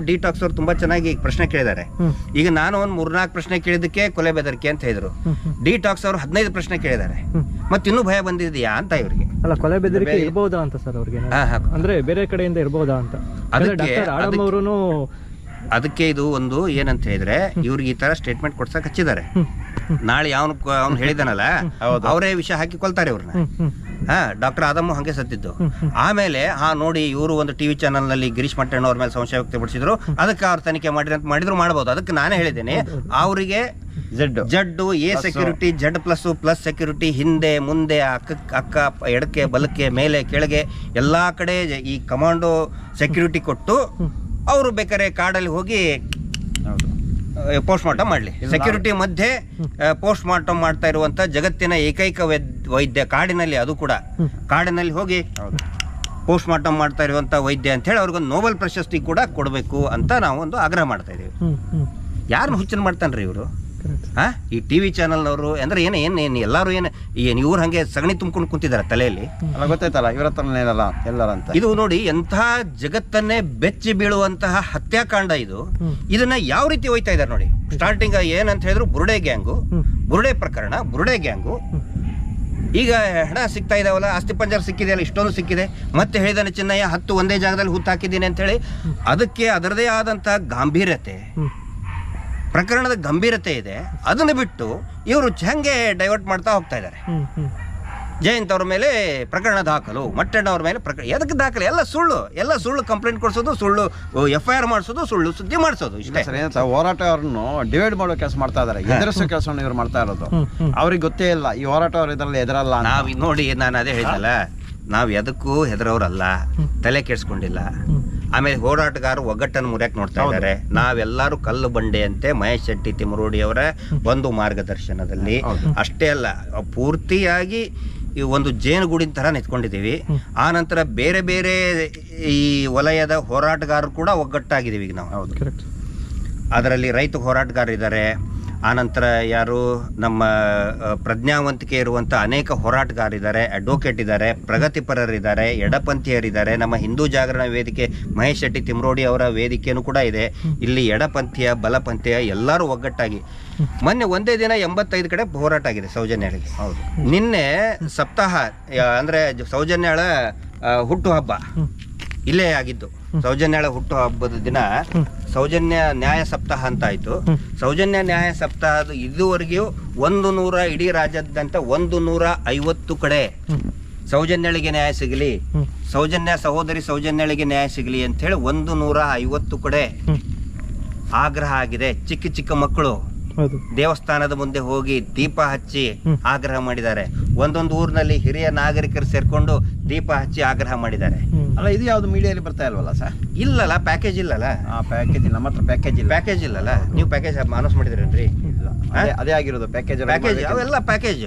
ಡಿಟಾಕ್ಸ್ ಅವ್ರು ತುಂಬಾ ಚೆನ್ನಾಗಿ ಪ್ರಶ್ನೆ ಕೇಳಿದ್ದಾರೆ. ಈಗ ನಾನು ಒಂದು 3-4 ಪ್ರಶ್ನೆ ಕೇಳಿದಕ್ಕೆ ಕೊಲೆ ಬೆದರಿಕೆ ಅಂತ ಹೇಳಿದ್ರು. ಡಿಟಾಕ್ಸ್ ಅವರು 15 ಪ್ರಶ್ನೆ ಕೇಳಿದ್ದಾರೆ. ಮತ್ತೆ ಇನ್ನೂ ಭಯ ಬಂದಿದೆಯಾ ಅಂತ ಇವ್ರಿಗೆ? ಅಲ್ಲ, ಕೊಲೆ ಬೆದರಿಕೆ ಇರ್ಬಹುದಾ ಅಂತ ಸರ್ ಅವ್ರಿಗೆ, ಅಂದ್ರೆ ಬೇರೆ ಕಡೆಯಿಂದ ಇರ್ಬಹುದಾ ಅಂತ. ಅದಕ್ಕೆ ಇದು ಒಂದು ಏನಂತ ಹೇಳಿದ್ರೆ, ಇವ್ರಿಗೆ ಈ ತರ ಸ್ಟೇಟ್ಮೆಂಟ್ ಕೊಡ್ಸಕ್ ಹಚ್ಚಿದ್ದಾರೆ. ನಾಳೆ ಅವ್ನು ಹೇಳಿದಾನಲ್ಲ, ಅವರೇ ವಿಷಯ ಹಾಕಿ ಕೊಲ್ತಾರೆ ಇವ್ರನ್ನ. ಡಾಕ್ಟರ್ ಆದಮ್ಮ ಹಂಗೆ ಸತ್ತಿದ್ದು. ಆಮೇಲೆ ನೋಡಿ, ಇವರು ಒಂದು ಟಿವಿ ಚಾನಲ್ ನಲ್ಲಿ ಗಿರೀಶ್ ಮಟ್ಟಣ್ಣ ಅವ್ರ ಮೇಲೆ ಸಂಶಯ ವ್ಯಕ್ತಪಡಿಸಿದ್ರು. ಅದಕ್ಕೆ ಅವ್ರು ತನಿಖೆ ಮಾಡಿದ್ರು ಮಾಡಬಹುದು. ಅದಕ್ಕೆ ನಾನೇ ಹೇಳಿದ್ದೇನೆ, ಅವರಿಗೆ ಜಡ್ಡು ಎ ಸೆಕ್ಯೂರಿಟಿ, Z++ ಸೆಕ್ಯೂರಿಟಿ, ಹಿಂದೆ ಮುಂದೆ ಅಕ್ಕ ಎಡಕ್ಕೆ ಬಲಕ್ಕೆ ಮೇಲೆ ಕೆಳಗೆ ಎಲ್ಲಾ ಕಡೆ ಈ ಕಮಾಂಡೋ ಸೆಕ್ಯೂರಿಟಿ ಕೊಟ್ಟು ಅವರು ಬೇಕಾದ್ರೆ ಕಾಡಲ್ಲಿ ಹೋಗಿ ಪೋಸ್ಟ್ ಮಾರ್ಟಮ್ ಮಾಡಲಿ. ಸೆಕ್ಯೂರಿಟಿ ಮಧ್ಯೆ ಪೋಸ್ಟ್ ಮಾರ್ಟಮ್ ಮಾಡ್ತಾ ಇರುವಂತ ಜಗತ್ತಿನ ಏಕೈಕ ವೈದ್ಯ ಕಾಡಿನಲ್ಲಿ, ಅದು ಕೂಡ ಕಾಡಿನಲ್ಲಿ ಹೋಗಿ ಪೋಸ್ಟ್ ಮಾರ್ಟಮ್ ಮಾಡ್ತಾ ಇರುವಂತ ವೈದ್ಯ ಅಂತ ಹೇಳಿ ಅವ್ರಿಗೊಂದು ನೋಬೆಲ್ ಪ್ರಶಸ್ತಿ ಕೂಡ ಕೊಡಬೇಕು ಅಂತ ನಾವು ಒಂದು ಆಗ್ರಹ ಮಾಡ್ತಾ ಇದೀವಿ. ಯಾರನ್ನ ಹುಚ್ಚನ್ ಮಾಡ್ತಾನ್ರಿ ಇವರು? ಈ ಟಿವಿ ಚಾನಲ್ನವರು ಅಂದ್ರೆ ಏನು ಎಲ್ಲಾರು ಏನು ಇವ್ರು ಹಂಗೆ ಸಗಣಿ ತುಂಬ್ಕೊಂಡು ಕುಂತಿದ್ದಾರೆ ತಲೆಯಲ್ಲಿ. ಗೊತ್ತಾಯ್ತಲ್ಲ ಇವ್ರ ಹತ್ರ ಎಲ್ಲರ ಅಂತ. ಇದು ನೋಡಿ ಎಂಥ ಜಗತ್ತನ್ನೇ ಬೆಚ್ಚಿ ಬೀಳುವಂತಹ ಹತ್ಯಾಕಾಂಡ ಇದು. ಇದನ್ನ ಯಾವ ರೀತಿ ಹೋಯ್ತಾ ಇದ್ದಾರೆ ನೋಡಿ. ಸ್ಟಾರ್ಟಿಂಗ್ ಏನಂತ ಹೇಳಿದ್ರು ಬುರುಡೆ ಗ್ಯಾಂಗು, ಬುರುಡೆ ಪ್ರಕರಣ, ಬುರುಡೆ ಗ್ಯಾಂಗು. ಈಗ ಹಣ ಸಿಗ್ತಾ ಇದಾವಲ್ಲ, ಆಸ್ತಿ ಪಂಜರ ಸಿಕ್ಕಿದೆಯಲ್ಲ, ಇಷ್ಟೊಂದು ಸಿಕ್ಕಿದೆ. ಮತ್ತೆ ಹೇಳಿದಾನೆ ಚಿನ್ನಯ್ಯ 10 ಒಂದೇ ಜಾಗದಲ್ಲಿ ಹುತ್ತು ಹಾಕಿದ್ದೀನಿ ಅಂತ ಹೇಳಿ. ಅದಕ್ಕೆ ಅದರದೇ ಆದಂತಹ ಗಾಂಭೀರ್ಯತೆ, ಪ್ರಕರಣದ ಗಂಭೀರತೆ ಇದೆ. ಅದನ್ನು ಬಿಟ್ಟು ಇವರು ಹೆಂಗೆ ಡೈವರ್ಟ್ ಮಾಡ್ತಾ ಹೋಗ್ತಾ ಇದ್ದಾರೆ. ಜಯಂತ್ ಅವ್ರ ಮೇಲೆ ಪ್ರಕರಣ ದಾಖಲು, ಮಟ್ಟಣ್ಣ ಅವ್ರ ಮೇಲೆ ಪ್ರಕರಣ, ಎದಕ್ಕೆ ದಾಖಲೆ? ಎಲ್ಲ ಸುಳ್ಳು ಕಂಪ್ಲೇಂಟ್ ಕೊಡ್ಸೋದು, ಸುಳ್ಳು FIR ಮಾಡಿಸೋದು, ಸುಳ್ಳು ಸುದ್ದಿ ಮಾಡಿಸೋದು, ಇಷ್ಟೇ. ಹೋರಾಟ ಅವ್ರನ್ನು ಡಿವೈಡ್ ಮಾಡೋ ಕೆಲಸ ಮಾಡ್ತಾ ಇದಾರೆ, ಎದುರಿಸೋ ಕೆಲಸವನ್ನು ಇವ್ರು ಮಾಡ್ತಾ ಇರೋದು. ಅವ್ರಿಗೆ ಗೊತ್ತೇ ಇಲ್ಲ ಈ ಹೋರಾಟ ಅವ್ರು ಇದರಲ್ಲಿ ಎದುರಲ್ಲ. ನಾವ್ ನೋಡಿ, ನಾನು ಅದೇ ಹೇಳಿದಲ್ಲ, ನಾವ್ ಎದಕ್ಕೂ ಹೆದರವ್ರಲ್ಲ, ತಲೆ ಕೆಡ್ಸ್ಕೊಂಡಿಲ್ಲ. ಆಮೇಲೆ ಹೋರಾಟಗಾರರು ಒಗ್ಗಟ್ಟನ್ನು ಮುರಿಯಕ್ಕೆ ನೋಡ್ತಾ ಇದ್ದಾರೆ. ನಾವೆಲ್ಲರೂ ಕಲ್ಲು ಬಂಡೆಯಂತೆ ಮಹೇಶ್ ಶೆಟ್ಟಿ ತಿಮರೋಡಿ ಅವರ ಒಂದು ಮಾರ್ಗದರ್ಶನದಲ್ಲಿ ಅಷ್ಟೇ ಅಲ್ಲ, ಪೂರ್ತಿಯಾಗಿ ಈ ಒಂದು ಜೇನುಗೂಡಿನ ತರ ನಿಂತ್ಕೊಂಡಿದ್ದೀವಿ. ಆ ನಂತರ ಬೇರೆ ಬೇರೆ ಈ ವಲಯದ ಹೋರಾಟಗಾರರು ಕೂಡ ಒಗ್ಗಟ್ಟಾಗಿದ್ದೀವಿ ಈಗ ನಾವು. ಅದರಲ್ಲಿ ರೈತ ಹೋರಾಟಗಾರರಿದ್ದಾರೆ, ಆನಂತರ ಯಾರು ನಮ್ಮ ಪ್ರಜ್ಞಾವಂತಿಕೆ ಇರುವಂಥ ಅನೇಕ ಹೋರಾಟಗಾರರಿದ್ದಾರೆ, ಅಡ್ವೊಕೇಟ್ ಇದ್ದಾರೆ, ಪ್ರಗತಿಪರರಿದ್ದಾರೆ, ಎಡಪಂಥೀಯರಿದ್ದಾರೆ. ನಮ್ಮ ಹಿಂದೂ ಜಾಗರಣ ವೇದಿಕೆ ಮಹೇಶ್ ಶೆಟ್ಟಿ ತಿಮರೋಡಿ ಅವರ ವೇದಿಕೆಯೂ ಕೂಡ ಇದೆ. ಇಲ್ಲಿ ಎಡಪಂಥೀಯ, ಬಲಪಂಥೀಯ ಎಲ್ಲರೂ ಒಗ್ಗಟ್ಟಾಗಿ ಮೊನ್ನೆ ಒಂದೇ ದಿನ 85 ಕಡೆ ಹೋರಾಟ ಆಗಿದೆ ಸೌಜನ್ಯಳಿಗೆ. ಹೌದು, ನಿನ್ನೆ ಸಪ್ತಾಹ ಅಂದರೆ ಸೌಜನ್ಯಳ ಹುಟ್ಟುಹಬ್ಬ ಇಲ್ಲೇ ಆಗಿದ್ದು. ಸೌಜನ್ಯಳ ಹುಟ್ಟುಹಬ್ಬದ ದಿನ ಸೌಜನ್ಯ ನ್ಯಾಯ ಸಪ್ತಾಹ ಅಂತ ಆಯ್ತು. ಸೌಜನ್ಯ ನ್ಯಾಯ ಸಪ್ತಾಹದ ಇದುವರೆಗೂ 100 ಇಡೀ ರಾಜ್ಯಾದ್ಯಂತ 150 ಕಡೆ ಸೌಜನ್ಯಳಿಗೆ ನ್ಯಾಯ ಸಿಗಲಿ, ಸಹೋದರಿ ಸೌಜನ್ಯಳಿಗೆ ನ್ಯಾಯ ಸಿಗಲಿ ಅಂತ ಹೇಳಿ 150 ಕಡೆ ಆಗ್ರಹ ಆಗಿದೆ. ಚಿಕ್ಕ ಚಿಕ್ಕ ಮಕ್ಕಳು ದೇವಸ್ಥಾನದ ಮುಂದೆ ಹೋಗಿ ದೀಪ ಹಚ್ಚಿ ಆಗ್ರಹ ಮಾಡಿದ್ದಾರೆ. ಒಂದೊಂದು ಊರಿನಲ್ಲಿ ಹಿರಿಯ ನಾಗರಿಕರು ಸೇರ್ಕೊಂಡು ದೀಪ ಹಚ್ಚಿ ಆಗ್ರಹ ಮಾಡಿದ್ದಾರೆ. ಅಲ್ಲ, ಇದು ಯಾವ್ದು ಮೀಡಿಯಲ್ಲಿ ಬರ್ತಾ ಇಲ್ವಲ್ಲ ಸರ್? ಇಲ್ಲಲ್ಲ, ಪ್ಯಾಕೇಜ್ ಇಲ್ಲಲ್ಲ. ಪ್ಯಾಕೇಜ್ ನಮ್ಮ ಹತ್ರ ಪ್ಯಾಕೇಜ್ ಇಲ್ಲಲ್ಲ. ನೀವು ಪ್ಯಾಕೇಜ್ ಅನೌನ್ಸ್ ಮಾಡಿದ್ರೇನ್ರಿ? ಅದೇ ಆಗಿರೋದು ಪ್ಯಾಕೇಜ್. ಅವೆಲ್ಲ ಪ್ಯಾಕೇಜ್.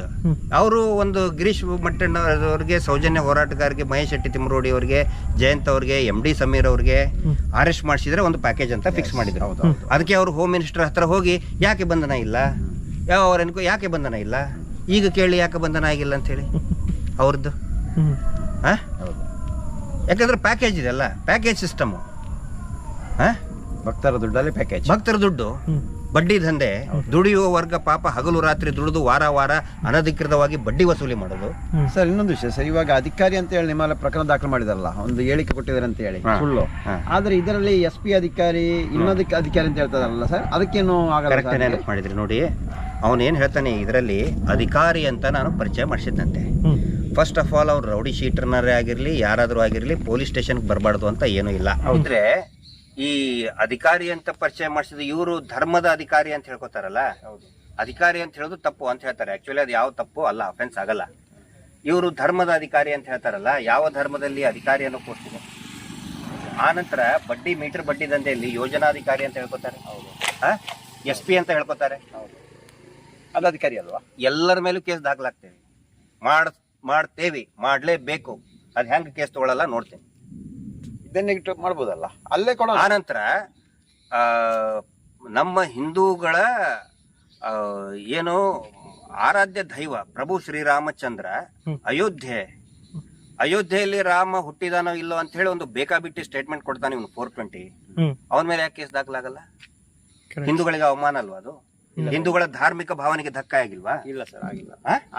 ಅವರು ಒಂದು ಗಿರೀಶ್ ಮಟ್ಟಣ್ಣ ಅವರಿಗೆ, ಸೌಜನ್ಯ ಹೋರಾಟಗಾರರಿಗೆ, ಮಹೇಶ್ ಶೆಟ್ಟಿ ತಿಮರೋಡಿ ಅವರಿಗೆ, ಜಯಂತ್ ಅವ್ರಿಗೆ, MD ಸಮೀರ್ ಅವ್ರಿಗೆ ಅರೆಸ್ಟ್ ಮಾಡಿಸಿದ್ರೆ ಒಂದು ಪ್ಯಾಕೇಜ್ ಅಂತ ಫಿಕ್ಸ್ ಮಾಡಿದ್ರು. ಅದಕ್ಕೆ ಅವರು ಹೋಮ್ ಮಿನಿಸ್ಟರ್ ಹತ್ರ ಹೋಗಿ ಯಾಕೆ ಬಂಧನ ಇಲ್ಲ, ಯಾಕೆ ಬಂಧನ ಇಲ್ಲ, ಈಗ ಕೇಳಿ ಯಾಕೆ ಬಂಧನ ಆಗಿಲ್ಲ ಅಂತ ಹೇಳಿ ಅವ್ರದ್ದು. ಯಾಕಂದ್ರೆ ಪ್ಯಾಕೇಜ್ ಇದೆಲ್ಲ, ಪ್ಯಾಕೇಜ್ ಸಿಸ್ಟಮ್. ಭಕ್ತರ ದುಡ್ಡಲ್ಲಿ ಪ್ಯಾಕೇಜ್, ಭಕ್ತರ ದುಡ್ಡು, ಬಡ್ಡಿ ದಂಧೆ, ದುಡಿಯುವ ವರ್ಗ ಪಾಪ ಹಗಲು ರಾತ್ರಿ ದುಡಿದು ವಾರ ಅನಧಿಕೃತವಾಗಿ ಬಡ್ಡಿ ವಸೂಲಿ ಮಾಡೋದು. ಸರ್, ಇನ್ನೊಂದು ವಿಷಯ ಸರ್, ಇವಾಗ ಅಧಿಕಾರಿ ಅಂತ ಹೇಳಿ ನಿಮ್ಮಲ್ಲ ಪ್ರಕರಣ ದಾಖಲು ಮಾಡಿದಾರಲ್ಲ, ಒಂದು ಹೇಳಿಕೆ ಕೊಟ್ಟಿದ್ದಾರೆ ಅಂತ ಹೇಳಿ ಸುಳ್ಳು. ಆದ್ರೆ ಇದರಲ್ಲಿ SP ಅಧಿಕಾರಿ, ಇನ್ನೊಂದಕ್ಕೆ ಅಧಿಕಾರಿ ಅಂತ ಹೇಳ್ತಾರಲ್ಲ ಸರ್, ಅದಕ್ಕೇನು ಆಗಲ್ಲ ಮಾಡಿದ್ರಿ ನೋಡಿ. ಅವನೇನ್ ಹೇಳ್ತಾನೆ, ಇದರಲ್ಲಿ ಅಧಿಕಾರಿ ಅಂತ ನಾನು ಪರಿಚಯ ಮಾಡಿಸಿದ್ದಂತೆ. ಫಸ್ಟ್ ಆಫ್ ಆಲ್ ಅವ್ರು ರೌಡಿ ಶೀಟರ್ನರೇ ಆಗಿರ್ಲಿ, ಯಾರಾದ್ರೂ ಆಗಿರ್ಲಿ, ಪೊಲೀಸ್ ಸ್ಟೇಷನ್ಗೆ ಬರಬಾರ್ದು ಅಂತ ಏನೂ ಇಲ್ಲ. ಅಂದ್ರೆ ಈ ಅಧಿಕಾರಿ ಅಂತ ಪರಿಚಯ ಮಾಡಿಸಿದ ಇವರು ಧರ್ಮದ ಅಧಿಕಾರಿ ಅಂತ ಹೇಳ್ಕೊತಾರಲ್ಲ, ಅಧಿಕಾರಿ ಅಂತ ಹೇಳೋದು ತಪ್ಪು ಅಂತ ಹೇಳ್ತಾರೆ. ಆಕ್ಚುಲಿ ಅದು ಯಾವ ತಪ್ಪು ಅಲ್ಲ, ಅಫೆನ್ಸ್ ಆಗಲ್ಲ. ಇವರು ಧರ್ಮದ ಅಧಿಕಾರಿ ಅಂತ ಹೇಳ್ತಾರಲ್ಲ, ಯಾವ ಧರ್ಮದಲ್ಲಿ ಅಧಿಕಾರಿ ಅನ್ನೋ ಕೊಡ್ತಿದೆ. ಆ ನಂತರ ಮೀಟರ್ ಬಡ್ಡಿ ದಂಧೆಯಲ್ಲಿ ಯೋಜನಾಧಿಕಾರಿ ಅಂತ ಹೇಳ್ಕೊತಾರೆ, SP ಅಂತ ಹೇಳ್ಕೊತಾರೆ. ಅದು ಅಧಿಕಾರಿ ಅಲ್ವಾ? ಎಲ್ಲರ ಮೇಲೂ ಕೇಸ್ ದಾಖಲಾಗ್ತೇವೆ, ಮಾಡ್ತೇವಿ, ಮಾಡ್ಲೇಬೇಕು. ಅದ್ ಹೆಂಗ್ ಕೇಸ್ ತಗೊಳ್ಳಲ್ಲ ನೋಡ್ತೇನೆ. ಇದನ್ನ ಮಾಡ್ಬೋದಲ್ಲ, ಅಲ್ಲೇ ಕೊಡ. ಆನಂತರ ನಮ್ಮ ಹಿಂದೂಗಳ ಏನು ಆರಾಧ್ಯ ದೈವ ಪ್ರಭು ಶ್ರೀರಾಮಚಂದ್ರ ಅಯೋಧ್ಯೆಯಲ್ಲಿ ರಾಮ ಹುಟ್ಟಿದಾನೋ ಇಲ್ಲೋ ಅಂತ ಹೇಳಿ ಒಂದು ಬೇಕಾಬಿಟ್ಟಿ ಸ್ಟೇಟ್ಮೆಂಟ್ ಕೊಡ್ತಾನೆ ಇವನು 420. ಅವನ ಮೇಲೆ ಯಾಕೆ ಕೇಸ್ ದಾಖಲಾಗಲ್ಲ? ಹಿಂದೂಗಳಿಗೆ ಅವಮಾನ ಅಲ್ವಾ ಅದು? ಹಿಂದೂಗಳ ಧಾರ್ಮಿಕ ಭಾವನೆಗೆ ಧಕ್ಕ ಆಗಿಲ್ವಾ? ಇಲ್ಲ ಸರ್,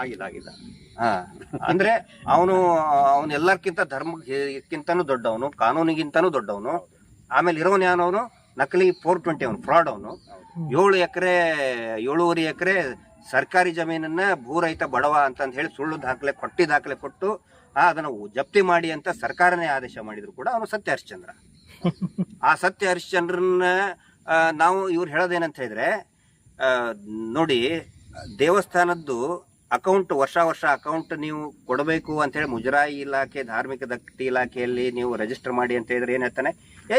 ಆಗಿಲ್ಲ. ಅಂದ್ರೆ ಅವನು ಎಲ್ಲರ್ಕಿಂತ ಧರ್ಮಕ್ಕಿಂತನೂ ದೊಡ್ಡವನು, ಕಾನೂನಿಗಿಂತನೂ ದೊಡ್ಡವನು. ಆಮೇಲೆ ಇರೋನು ಯಾವನು? ನಕಲಿ 420 ಅವನು, ಫ್ರಾಡ್ ಅವನು. 7.5 ಎಕರೆ ಸರ್ಕಾರಿ ಜಮೀನನ್ನ ಭೂರಹಿತ ಬಡವ ಅಂತ ಹೇಳಿ ಸುಳ್ಳು ದಾಖಲೆ ಕೊಟ್ಟು ಅದನ್ನು ಜಪ್ತಿ ಮಾಡಿ ಅಂತ ಸರ್ಕಾರನೇ ಆದೇಶ ಮಾಡಿದ್ರು ಕೂಡ ಅವನು ಸತ್ಯ ಹರಿಶ್ಚಂದ್ರ. ಆ ಸತ್ಯ ಹರಿಶ್ಚಂದ್ರನ್ನ ನಾವು ಇವ್ರು ಹೇಳೋದೇನಂತ ಹೇಳಿದ್ರೆ, ನೋಡಿ, ದೇವಸ್ಥಾನದ್ದು ಅಕೌಂಟ್ ವರ್ಷ ಅಕೌಂಟ್ ನೀವು ಕೊಡಬೇಕು ಅಂತ ಹೇಳಿ ಮುಜರಾಯಿ ಇಲಾಖೆ, ಧಾರ್ಮಿಕ ದತ್ತಿ ಇಲಾಖೆಯಲ್ಲಿ ನೀವು ರಿಜಿಸ್ಟರ್ ಮಾಡಿ ಅಂತ ಹೇಳಿದ್ರೆ ಏನ್ ಹೇಳ್ತಾನೆ?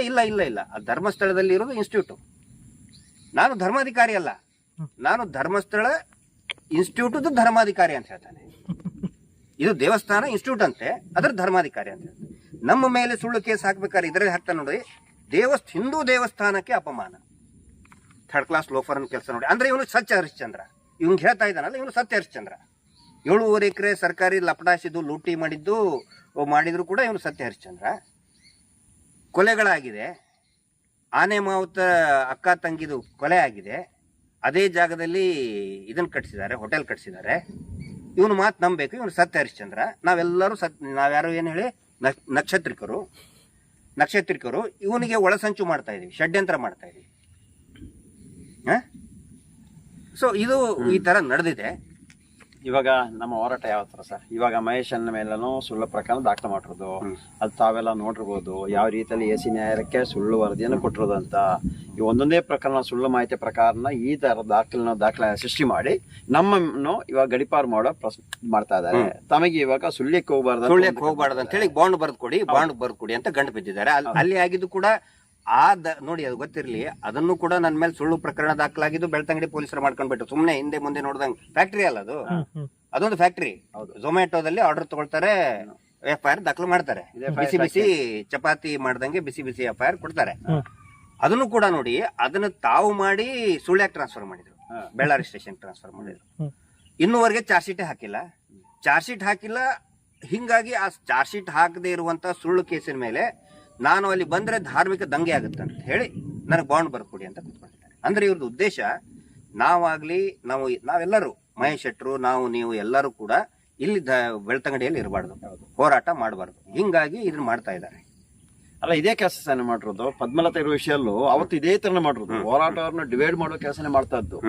ಇಲ್ಲ ಆ ಧರ್ಮಸ್ಥಳದಲ್ಲಿ ಇರೋದು ಇನ್ಸ್ಟಿಟ್ಯೂಟ್. ನಾನು ಧರ್ಮಾಧಿಕಾರಿ ಅಲ್ಲ, ನಾನು ಧರ್ಮಸ್ಥಳ ಇನ್ಸ್ಟಿಟ್ಯೂಟ್ ಧರ್ಮಾಧಿಕಾರಿ ಅಂತ ಹೇಳ್ತಾನೆ. ಇದು ದೇವಸ್ಥಾನ ಇನ್ಸ್ಟಿಟ್ಯೂಟ್ ಅಂತೆ, ಅದರ ಧರ್ಮಾಧಿಕಾರಿ ಅಂತ. ನಮ್ಮ ಮೇಲೆ ಸುಳ್ಳು ಕೇಸ್ ಹಾಕ್ಬೇಕಾದ್ರೆ ಇದರಲ್ಲಿ ಹಾಕ್ತಾ ನೋಡಿ, ಹಿಂದೂ ದೇವಸ್ಥಾನಕ್ಕೆ ಅಪಮಾನ, ಥರ್ಡ್ ಕ್ಲಾಸ್ ಲೋಫರ್ ಅನ್ನ ಕೆಲಸ ನೋಡಿ. ಅಂದ್ರೆ ಇವನು ಸತ್ಯ ಹರಿಶ್ಚಂದ್ರ, ಇವ್ನು ಹೇಳ್ತಾ ಇದ್ದಾನಲ್ಲ, ಇವನು ಸತ್ಯ ಹರಿಶ್ಚಂದ್ರ. 7.5 ಎಕರೆ ಸರ್ಕಾರಿ ಲಪಡಾಸಿದ್ದು ಲೂಟಿ ಮಾಡಿದ್ರು ಕೂಡ ಇವನು ಸತ್ಯ ಹರಿಶ್ಚಂದ್ರ. ಕೊಲೆಗಳಾಗಿದೆ, ಆನೆ ಮಾವುತ ಅಕ್ಕ ತಂಗಿದು ಕೊಲೆ ಆಗಿದೆ, ಅದೇ ಜಾಗದಲ್ಲಿ ಇದನ್ನ ಕಟ್ಸಿದ್ದಾರೆ, ಹೋಟೆಲ್ ಕಟ್ಸಿದ್ದಾರೆ. ಇವನು ಮಾತು ನಂಬಬೇಕು, ಇವನು ಸತ್ಯ ಹರಿಶ್ಚಂದ್ರ. ನಾವೆಲ್ಲರೂ ನಾವ್ಯಾರು ಏನು ಹೇಳಿ ನಕ್ಷತ್ರಿಕರು ಇವನಿಗೆ ಒಳಸಂಚು ಮಾಡ್ತಾ ಇದೀವಿ, ಷಡ್ಯಂತ್ರ ಮಾಡ್ತಾ ಇದೀವಿ. ಸೊ ಇದು ಈ ತರ ನಡೆದಿದೆ. ಇವಾಗ ನಮ್ಮ ಹೋರಾಟ ಯಾವ ತರ ಸರ್, ಇವಾಗ ಮಹೇಶನ ಮೇಲೂ ಸುಳ್ಳು ಪ್ರಕರಣ ದಾಖಲೆ ಮಾಡಿರೋದು, ಅದು ತಾವೆಲ್ಲ ನೋಡಿರ್ಬೋದು ಯಾವ ರೀತಿಯಲ್ಲಿ ಎಸಿ ನ್ಯಾಯಾಲಯಕ್ಕೆ ಸುಳ್ಳು ವರದಿಯನ್ನು ಕೊಟ್ಟಿರೋದು ಅಂತ. ಈ ಒಂದೊಂದೇ ಪ್ರಕರಣ ಸುಳ್ಳು ಮಾಹಿತಿ ಪ್ರಕಾರನ ಈ ತರ ದಾಖಲೆ ಸೃಷ್ಟಿ ಮಾಡಿ ನಮ್ಮನ್ನು ಇವಾಗ ಗಡಿಪಾರು ಮಾಡೋ ಮಾಡ್ತಾ ಇದ್ದಾರೆ. ತಮಗೆ ಇವಾಗ ಸುಳ್ಯಕ್ಕೆ ಹೋಗ್ಬಾರ್ದು ಅಂತ ಹೇಳಿ ಬಾಂಡ್ ಬರೆದು ಕೊಡಿ ಅಂತ ಗಂಟು ಬಿದ್ದಿದ್ದಾರೆ. ಅಲ್ಲಿ ಆಗಿದ್ದು ಕೂಡ ನೋಡಿ, ಅದು ಗೊತ್ತಿರ್ಲಿ, ಅದನ್ನು ಕೂಡ ನನ್ನ ಮೇಲೆ ಸುಳ್ಳು ಪ್ರಕರಣ ದಾಖಲಾಗಿದ್ದು ಬೆಳ್ತಂಗಡಿ ಪೊಲೀಸರು ಮಾಡ್ಕೊಂಡ್ಬಿಟ್ಟು ಸುಮ್ನೆ ಹಿಂದೆ ಮುಂದೆ ನೋಡ್ದಂಗ್. ಫ್ಯಾಕ್ಟ್ರಿ ಅಲ್ಲ ಅದು, ಅದೊಂದು ಫ್ಯಾಕ್ಟ್ರಿ. ಝೊಮ್ಯಾಟೋದಲ್ಲಿ ಆರ್ಡರ್ ತಗೊಳ್ತಾರೆ, FIR ದಾಖಲು ಮಾಡ್ತಾರೆ. ಬಿಸಿ ಚಪಾತಿ ಮಾಡ್ದಂಗೆ ಬಿಸಿ FIR ಕೊಡ್ತಾರೆ. ಅದನ್ನು ಕೂಡ ನೋಡಿ, ಅದನ್ನ ತಾವು ಮಾಡಿ ಸುಳ್ಳ್ಯಾಕ್ ಟ್ರಾನ್ಸ್ಫರ್ ಮಾಡಿದ್ರು, ಬೆಳ್ಳಾರಿ ಸ್ಟೇಷನ್ ಟ್ರಾನ್ಸ್ಫರ್ ಮಾಡಿದ್ರು. ಇನ್ನೂವರೆಗೆ ಚಾರ್ಜ್ ಶೀಟ್ ಹಾಕಿಲ್ಲ. ಹಿಂಗಾಗಿ ಆ ಚಾರ್ಜ್ ಶೀಟ್ ಹಾಕದೇ ಇರುವಂತ ಸುಳ್ಳು ಕೇಸಿನ ಮೇಲೆ ನಾನು ಅಲ್ಲಿ ಬಂದ್ರೆ ಧಾರ್ಮಿಕ ದಂಗೆ ಆಗುತ್ತೆ ಅಂತ ಹೇಳಿ ನನಗೆ ಬಾಂಡ್ ಬರ್ಕೊಡಿ ಅಂತ ಕೂತ್ಕೊಂಡಿದ್ದಾರೆ. ಅಂದ್ರೆ ಇವ್ರದ್ದು ಉದ್ದೇಶ, ನಾವೆಲ್ಲರೂ ಮಹೇಶ್ ಶೆಟ್ರು, ನೀವು ಎಲ್ಲರೂ ಕೂಡ ಇಲ್ಲಿ ಬೆಳ್ತಂಗಡಿಯಲ್ಲಿ ಇರಬಾರ್ದು, ಹೋರಾಟ ಮಾಡಬಾರ್ದು. ಹಿಂಗಾಗಿ ಇದನ್ನ ಮಾಡ್ತಾ ಇದ್ದಾರೆ. ಅಲ್ಲ, ಇದೇ ಕೆಲಸ ಮಾಡಿರೋದು ಪದ್ಮಲತಾ ಇರೋ ವಿಷಯಲ್ಲೂ ಅವತ್ತು ಇದೇ ತರ ಮಾಡಿರೋದು, ಹೋರಾಟವನ್ನು ಡಿವೈಡ್ ಮಾಡೋ ಕೆಲಸನೇ ಮಾಡ್ತಾ ಇದ್ದು.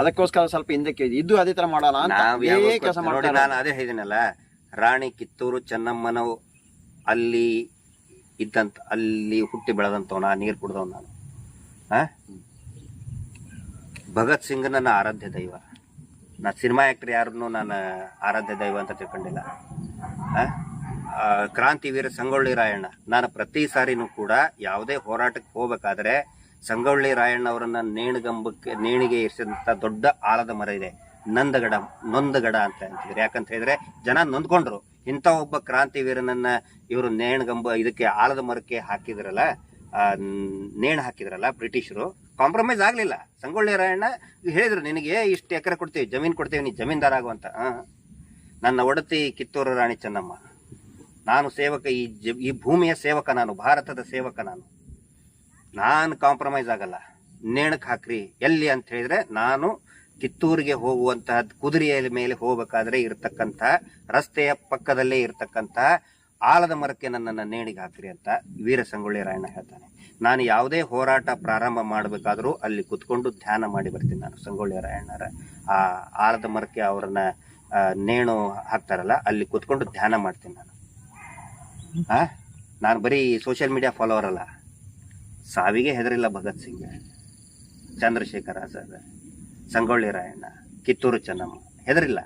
ಅದಕ್ಕೋಸ್ಕರ ಸ್ವಲ್ಪ ಹಿಂದಕ್ಕೆ ಇದು ಅದೇ ತರ ಮಾಡೋಣ ಅಂತ ನಾನು ಅದೇ ಹೇಳಿದಿನಲ್ಲ, ರಾಣಿ ಕಿತ್ತೂರು ಚೆನ್ನಮ್ಮನ ಅಲ್ಲಿ ಹುಟ್ಟಿ ಬೆಳೆದಂತವನ, ನೀರು ಕುಡ್ದವ್ ನಾನು. ಭಗತ್ ಸಿಂಗ್ ನನ್ನ ಆರಾಧ್ಯ ದೈವ. ನಾ ಸಿನಿಮಾ ಆಕ್ಟರ್ ಯಾರನ್ನು ನಾನು ಆರಾಧ್ಯ ದೈವ ಅಂತ ತಿಳ್ಕೊಂಡಿಲ್ಲ. ಕ್ರಾಂತಿವೀರ ಸಂಗೊಳ್ಳಿ ರಾಯಣ್ಣ, ನಾನು ಪ್ರತಿ ಸಾರಿನೂ ಕೂಡ ಯಾವುದೇ ಹೋರಾಟಕ್ಕೆ ಹೋಗ್ಬೇಕಾದ್ರೆ ಸಂಗೊಳ್ಳಿ ರಾಯಣ್ಣ ಅವರನ್ನ ನೇಣಿಗೆ ಇರಿಸಿದಂತ ದೊಡ್ಡ ಆಲದ ಮರ ಇದೆ, ನೊಂದಗಡ ಅಂತ ಅಂತಿದ್ರು. ಯಾಕಂತ ಹೇಳಿದ್ರೆ ಜನ ನೊಂದ್ಕೊಂಡ್ರು. ಇಂಥ ಒಬ್ಬ ಕ್ರಾಂತಿವೀರನನ್ನ ಇವರು ಇದಕ್ಕೆ ಆಲದ ಮರಕ್ಕೆ ಹಾಕಿದ್ರಲ್ಲ, ನೇಣು ಹಾಕಿದ್ರಲ್ಲ ಬ್ರಿಟಿಷರು, ಕಾಂಪ್ರಮೈಸ್ ಆಗ್ಲಿಲ್ಲ. ಸಂಗೊಳ್ಳಿ ರಾಯಣ್ಣ ಹೇಳಿದ್ರು, ನಿನಗೆ ಇಷ್ಟು ಎಕರೆ ಕೊಡ್ತೀವಿ, ಜಮೀನ್ ಕೊಡ್ತೀವಿ, ನೀ ಜಮೀನ್ದಾರ ಆಗುವಂತ. ನನ್ನ ಒಡತಿ ಕಿತ್ತೂರು ರಾಣಿ ಚೆನ್ನಮ್ಮ, ನಾನು ಸೇವಕ, ಈ ಭೂಮಿಯ ಸೇವಕ, ನಾನು ಭಾರತದ ಸೇವಕ, ನಾನು ಕಾಂಪ್ರಮೈಸ್ ಆಗಲ್ಲ. ನೇಣಕ್ಕೆ ಹಾಕ್ರಿ ಎಲ್ಲಿ ಅಂತ ಹೇಳಿದ್ರೆ, ನಾನು ಕಿತ್ತೂರಿಗೆ ಹೋಗುವಂತಹ ಕುದುರೆಯ ಮೇಲೆ ಹೋಗಬೇಕಾದ್ರೆ ಇರತಕ್ಕಂತ ರಸ್ತೆಯ ಪಕ್ಕದಲ್ಲೇ ಇರತಕ್ಕಂತ ಆಲದ ಮರಕ್ಕೆ ನನ್ನನ್ನು ನೇಣಿಗೆ ಹಾಕ್ರಿ ಅಂತ ವೀರ ಸಂಗೊಳ್ಳಿ ರಾಯಣ್ಣ ಹೇಳ್ತಾನೆ. ನಾನು ಯಾವುದೇ ಹೋರಾಟ ಪ್ರಾರಂಭ ಮಾಡಬೇಕಾದ್ರೂ ಅಲ್ಲಿ ಕುತ್ಕೊಂಡು ಧ್ಯಾನ ಮಾಡಿ ಬರ್ತೀನಿ. ನಾನು ಸಂಗೊಳ್ಳಿ ರಾಯಣ್ಣರ ಆ ಆಲದ ಮರಕ್ಕೆ ಅವರನ್ನ ನೇಣು ಹಾಕ್ತಾರಲ್ಲ, ಅಲ್ಲಿ ಕುತ್ಕೊಂಡು ಧ್ಯಾನ ಮಾಡ್ತೀನಿ ನಾನು. ನಾನು ಬರೀ ಸೋಷಿಯಲ್ ಮೀಡಿಯಾ ಫಾಲೋವರ್ ಅಲ್ಲ. ಸಾವಿಗೆ ಹೆದರಿಲ್ಲ ಭಗತ್ ಸಿಂಗ್, ಚಂದ್ರಶೇಖರ ಆಜಾದ್, ಸಂಗೊಳ್ಳಿ ರಾಯಣ್ಣ, ಕಿತ್ತೂರು ಚೆನ್ನಮ್ಮ ಹೆದರಿಲ್ಲ.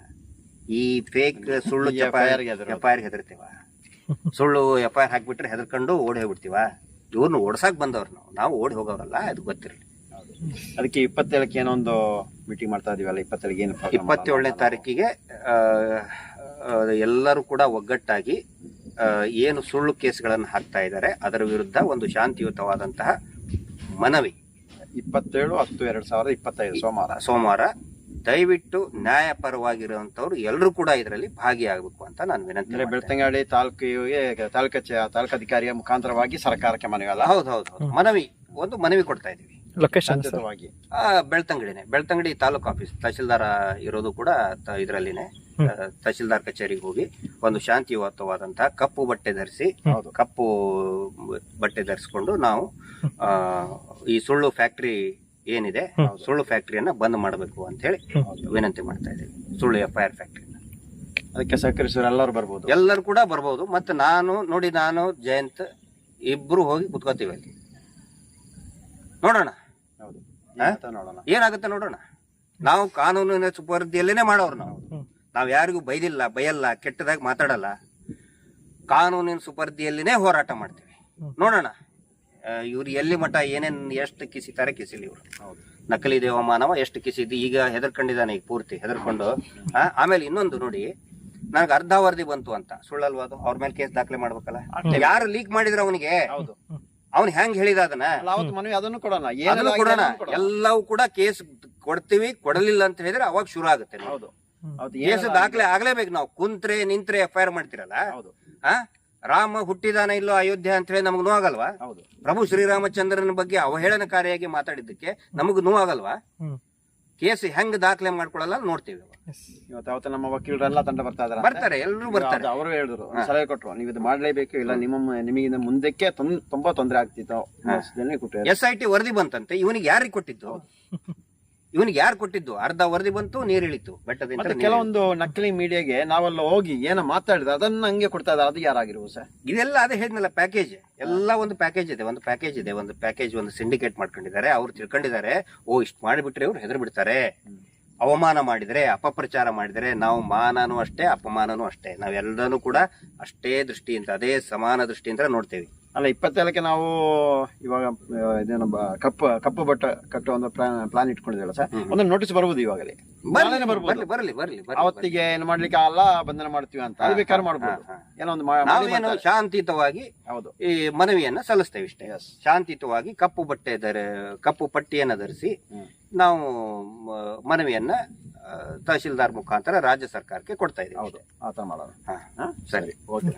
ಈ ಫೇಕ್ ಸುಳ್ಳು FIR ಹೆದರ್ತೀವ? ಸುಳ್ಳು FIR ಹಾಕ್ಬಿಟ್ರೆ ಹೆದರ್ಕೊಂಡು ಓಡಿ ಹೋಗ್ಬಿಡ್ತೀವ? ಇವ್ರನ್ನ ಓಡ್ಸಾಕ್ ಬಂದವ್ರು ನಾವು ಓಡಿ ಹೋಗೋರಲ್ಲ, ಅದು ಗೊತ್ತಿರಲಿ. ಅದಕ್ಕೆ 27ಕ್ಕೆ ಏನೊಂದು ಮೀಟಿಂಗ್ ಮಾಡ್ತಾ ಇದೀವಲ್ಲ, 27ನೇ ತಾರೀಕಿಗೆ ಎಲ್ಲರೂ ಕೂಡ ಒಗ್ಗಟ್ಟಾಗಿ ಏನು ಸುಳ್ಳು ಕೇಸ್ಗಳನ್ನು ಹಾಕ್ತಾ ಇದ್ದಾರೆ ಅದರ ವಿರುದ್ಧ ಒಂದು ಶಾಂತಿಯುತವಾದಂತಹ ಮನವಿ 27/10/2025 ಸೋಮವಾರ ದಯವಿಟ್ಟು ನ್ಯಾಯಪರವಾಗಿರುವಂತವ್ರು ಎಲ್ಲರೂ ಕೂಡ ಇದರಲ್ಲಿ ಭಾಗಿಯಾಗಬೇಕು ಅಂತ ನಾನು ವಿನಂತಿ. ಬೆಳ್ತಂಗಡಿ ತಾಲೂಕಾಧಿಕಾರಿಯ ಮುಖಾಂತರವಾಗಿ ಸರ್ಕಾರಕ್ಕೆ ಮನವಿ ಅಲ್ಲ? ಹೌದು, ಮನವಿ ಕೊಡ್ತಾ ಇದೀವಿ. ಬೆಳ್ತಂಗಡಿ ತಾಲೂಕು ಆಫೀಸ್, ತಹಶೀಲ್ದಾರ್ ಇರೋದು ಕೂಡ ಇದರಲ್ಲಿನೇ. ತಹಶೀಲ್ದಾರ್ ಕಚೇರಿಗೆ ಹೋಗಿ ಒಂದು ಶಾಂತಿಯುತವಾದಂತಹ ಕಪ್ಪು ಬಟ್ಟೆ ಧರಿಸಿಕೊಂಡು ನಾವು ಈ ಸುಳ್ಳು ಫ್ಯಾಕ್ಟರಿ ಏನಿದೆ, ಸುಳ್ಳು ಫ್ಯಾಕ್ಟರಿಯನ್ನ ಬಂದ್ ಮಾಡಬೇಕು ಅಂತ ಹೇಳಿ ವಿನಂತಿ ಮಾಡ್ತಾ ಇದ್ದೀವಿ. ಸುಳ್ಳು FIR ಫ್ಯಾಕ್ಟರಿ, ಅದಕ್ಕೆ ಸಹಕರಿಸೋರು ಎಲ್ಲರೂ ಕೂಡ ಬರ್ಬೋದು. ಮತ್ತೆ ನಾನು ಜಯಂತ್ ಇಬ್ರು ಹೋಗಿ ಕುತ್ಕೋತೀವಿ ಅಲ್ಲಿ, ನೋಡೋಣ ಏನಾಗುತ್ತೆ ನೋಡೋಣ. ನಾವು ಕಾನೂನಿನ ಸುಪರ್ದಿಯಲ್ಲೇನೆ ಮಾಡೋರು. ನಾವು ಯಾರಿಗೂ ಬೈಯಲ್ಲ, ಕೆಟ್ಟದಾಗಿ ಮಾತಾಡಲ್ಲ. ಕಾನೂನಿನ ಸುಪರ್ದಿಯಲ್ಲಿನೇ ಹೋರಾಟ ಮಾಡ್ತೀವಿ. ನೋಡೋಣ ಇವ್ರು ಎಲ್ಲಿ ಮಠ ಎಷ್ಟು ಕಿಸಿತಾರೆ ಕಿಸಿಲಿ. ಇವ್ರು ನಕಲಿ ದೇವಮಾನವ ಎಷ್ಟು ಕಿಸಿದ್ದು, ಈಗ ಹೆದರ್ಕೊಂಡಿದ್ದಾನೆ, ಈಗ ಪೂರ್ತಿ ಹೆದರ್ಕೊಂಡು. ಆಮೇಲೆ ಇನ್ನೊಂದು ನೋಡಿ, ನನಗೆ ಅರ್ಧ ವರದಿ ಬಂತು ಅಂತ, ಸುಳ್ಳಲ್ವಾ ಅದು? ಅವ್ರ ಮೇಲೆ ಕೇಸ್ ದಾಖಲೆ ಮಾಡ್ಬೇಕಲ್ಲ. ಯಾರು ಲೀಕ್ ಮಾಡಿದ್ರ ಅವನಿಗೆ, ಅವ್ನು ಹೆಂಗ್ ಹೇಳಿದ ಅದನ್ನ ಅವತ್ತು ಮನವಿ ಅದನ್ನು ಕೊಡೋಣ, ಅದನ್ನು ಕೊಡೋಣ. ಎಲ್ಲವೂ ಕೂಡ ಕೇಸ್ ಕೊಡ್ತೀವಿ, ಕೊಡಲಿಲ್ಲ ಅಂತ ಹೇಳಿದ್ರೆ ಅವಾಗ ಶುರು ಆಗುತ್ತೆ. ಹೌದು, ಕೇಸ್ ದಾಖಲೆ ಆಗ್ಲೇಬೇಕು. ನಾವು ಕುಂತ್ರೆ ನಿಂತ್ರೆ FIR ಮಾಡ್ತಿರಲ್ಲ. ರಾಮ ಹುಟ್ಟಿದಾನ ಇಲ್ಲೋ ಅಯೋಧ್ಯೆ ಅಂತ ಹೇಳಿ ನಮಗ್ ನೋವಾಗಲ್ವಾ? ಪ್ರಭು ಶ್ರೀರಾಮಚಂದ್ರನ ಬಗ್ಗೆ ಅವಹೇಳನಕಾರಿಯಾಗಿ ಮಾತಾಡಿದ್ದಕ್ಕೆ ನಮಗ್ ನೋವಾಗಲ್ವಾ? ಕೇಸ್ ಹೆಂಗ್ ದಾಖಲೆ ಮಾಡ್ಕೊಳಲ್ಲ ನೋಡ್ತೀವಿ. ಇವತ್ತು ನಮ್ಮ ವಕೀಲರೆಲ್ಲ ತಂಡ ಬರ್ತಾರೆ, ಎಲ್ಲರೂ ಬರ್ತಾರೆ. ಅವರು ಹೇಳಿದ್ರು, ಸಲಹೆ ಕೊಟ್ರು, ನೀವು ಇದು ಮಾಡ್ಲೇಬೇಕು, ಇಲ್ಲ ನಿಮಗಿಂದ ಮುಂದಕ್ಕೆ ತುಂಬಾ ತೊಂದರೆ ಆಗ್ತಿತ್ತು. SIT ವರದಿ ಬಂತಂತೆ, ಇವನಿಗೆ ಯಾರಿಗೆ ಕೊಟ್ಟಿದ್ದು? ಇವನಿಗೆ ಯಾರು ಕೊಟ್ಟಿದ್ದು? ಅರ್ಧ ವರದಿ ಬಂತು, ನೀರ್ ಇಳಿತು ಬೆಟ್ಟದಿಂದ. ಕೆಲವೊಂದು ನಕಲಿ ಮೀಡಿಯಾಗೆ ನಾವೆಲ್ಲ ಹೋಗಿ ಏನೋ ಮಾತಾಡಿದ್ರೆ ಅದನ್ನ ಹಂಗೆ ಕೊಡ್ತಾ ಇದ್ದಾರೆ. ಅದು ಯಾರಾಗಿರ್ಬೋದು ಸರ್? ಇದೆಲ್ಲ ಅದೇ ಹೇಳಿದ್ನಲ್ಲ, ಪ್ಯಾಕೇಜ್ ಎಲ್ಲ ಒಂದು ಪ್ಯಾಕೇಜ್ ಇದೆ, ಒಂದು ಪ್ಯಾಕೇಜ್ ಒಂದು ಸಿಂಡಿಕೇಟ್ ಮಾಡ್ಕೊಂಡಿದ್ದಾರೆ. ಅವ್ರು ತಿಳ್ಕೊಂಡಿದ್ದಾರೆ, ಓ ಇಷ್ಟು ಮಾಡಿಬಿಟ್ರೆ ಇವ್ರು ಹೆದರ್ ಬಿಡ್ತಾರೆ, ಅವಮಾನ ಮಾಡಿದ್ರೆ, ಅಪಪ್ರಚಾರ ಮಾಡಿದ್ರೆ ನಾವು ಮಾನನೂ ಅಷ್ಟೇ, ಅಪಮಾನನೂ ಅಷ್ಟೇ, ನಾವೆಲ್ಲನೂ ಕೂಡ ಅಷ್ಟೇ ದೃಷ್ಟಿಯಿಂದ, ಅದೇ ಸಮಾನ ದೃಷ್ಟಿಯಿಂದ ನೋಡ್ತೇವೆ. ಅಲ್ಲ, 27ಕ್ಕೆ ನಾವು ಇವಾಗ ಇದೇನೋ ಕಪ್ಪು ಬಟ್ಟ ಕಟ್ಟುವ ಒಂದು ಪ್ಲಾನ್ ಇಟ್ಕೊಂಡಿದ್ದೇವೆ ಸರ್. ಒಂದು ನೋಟಿಸ್ ಬರ್ಬೋದು ಇವಾಗಲೇ, ಬರ್ಲಿ. ಅವತ್ತಿಗೆ ಏನು ಮಾಡ್ಲಿಕ್ಕೆ ಅಲ್ಲ, ಬಂಧನ ಮಾಡ್ತೀವಿ ಅಂತ ಅದು ಬೇಕಾದ್ರೆ ಮಾಡ್ಬೋದು. ಏನೋ ಒಂದು ನಾವೇನು ಶಾಂತಿಯುತವಾಗಿ ಈ ಮನವಿಯನ್ನ ಸಲ್ಲಿಸ್ತೇವೆ ಇಷ್ಟೇ. ಶಾಂತಿಯುತವಾಗಿ ಕಪ್ಪು ಪಟ್ಟಿಯನ್ನ ಧರಿಸಿ ನಾವು ಮನವಿಯನ್ನ ತಹಶೀಲ್ದಾರ್ ಮುಖಾಂತರ ರಾಜ್ಯ ಸರ್ಕಾರಕ್ಕೆ ಕೊಡ್ತಾ ಇದ್ದೀವಿ. ಹೌದು, ಆತ ಮಾಡೋಣ. ಸರಿ, ಓಕೆ.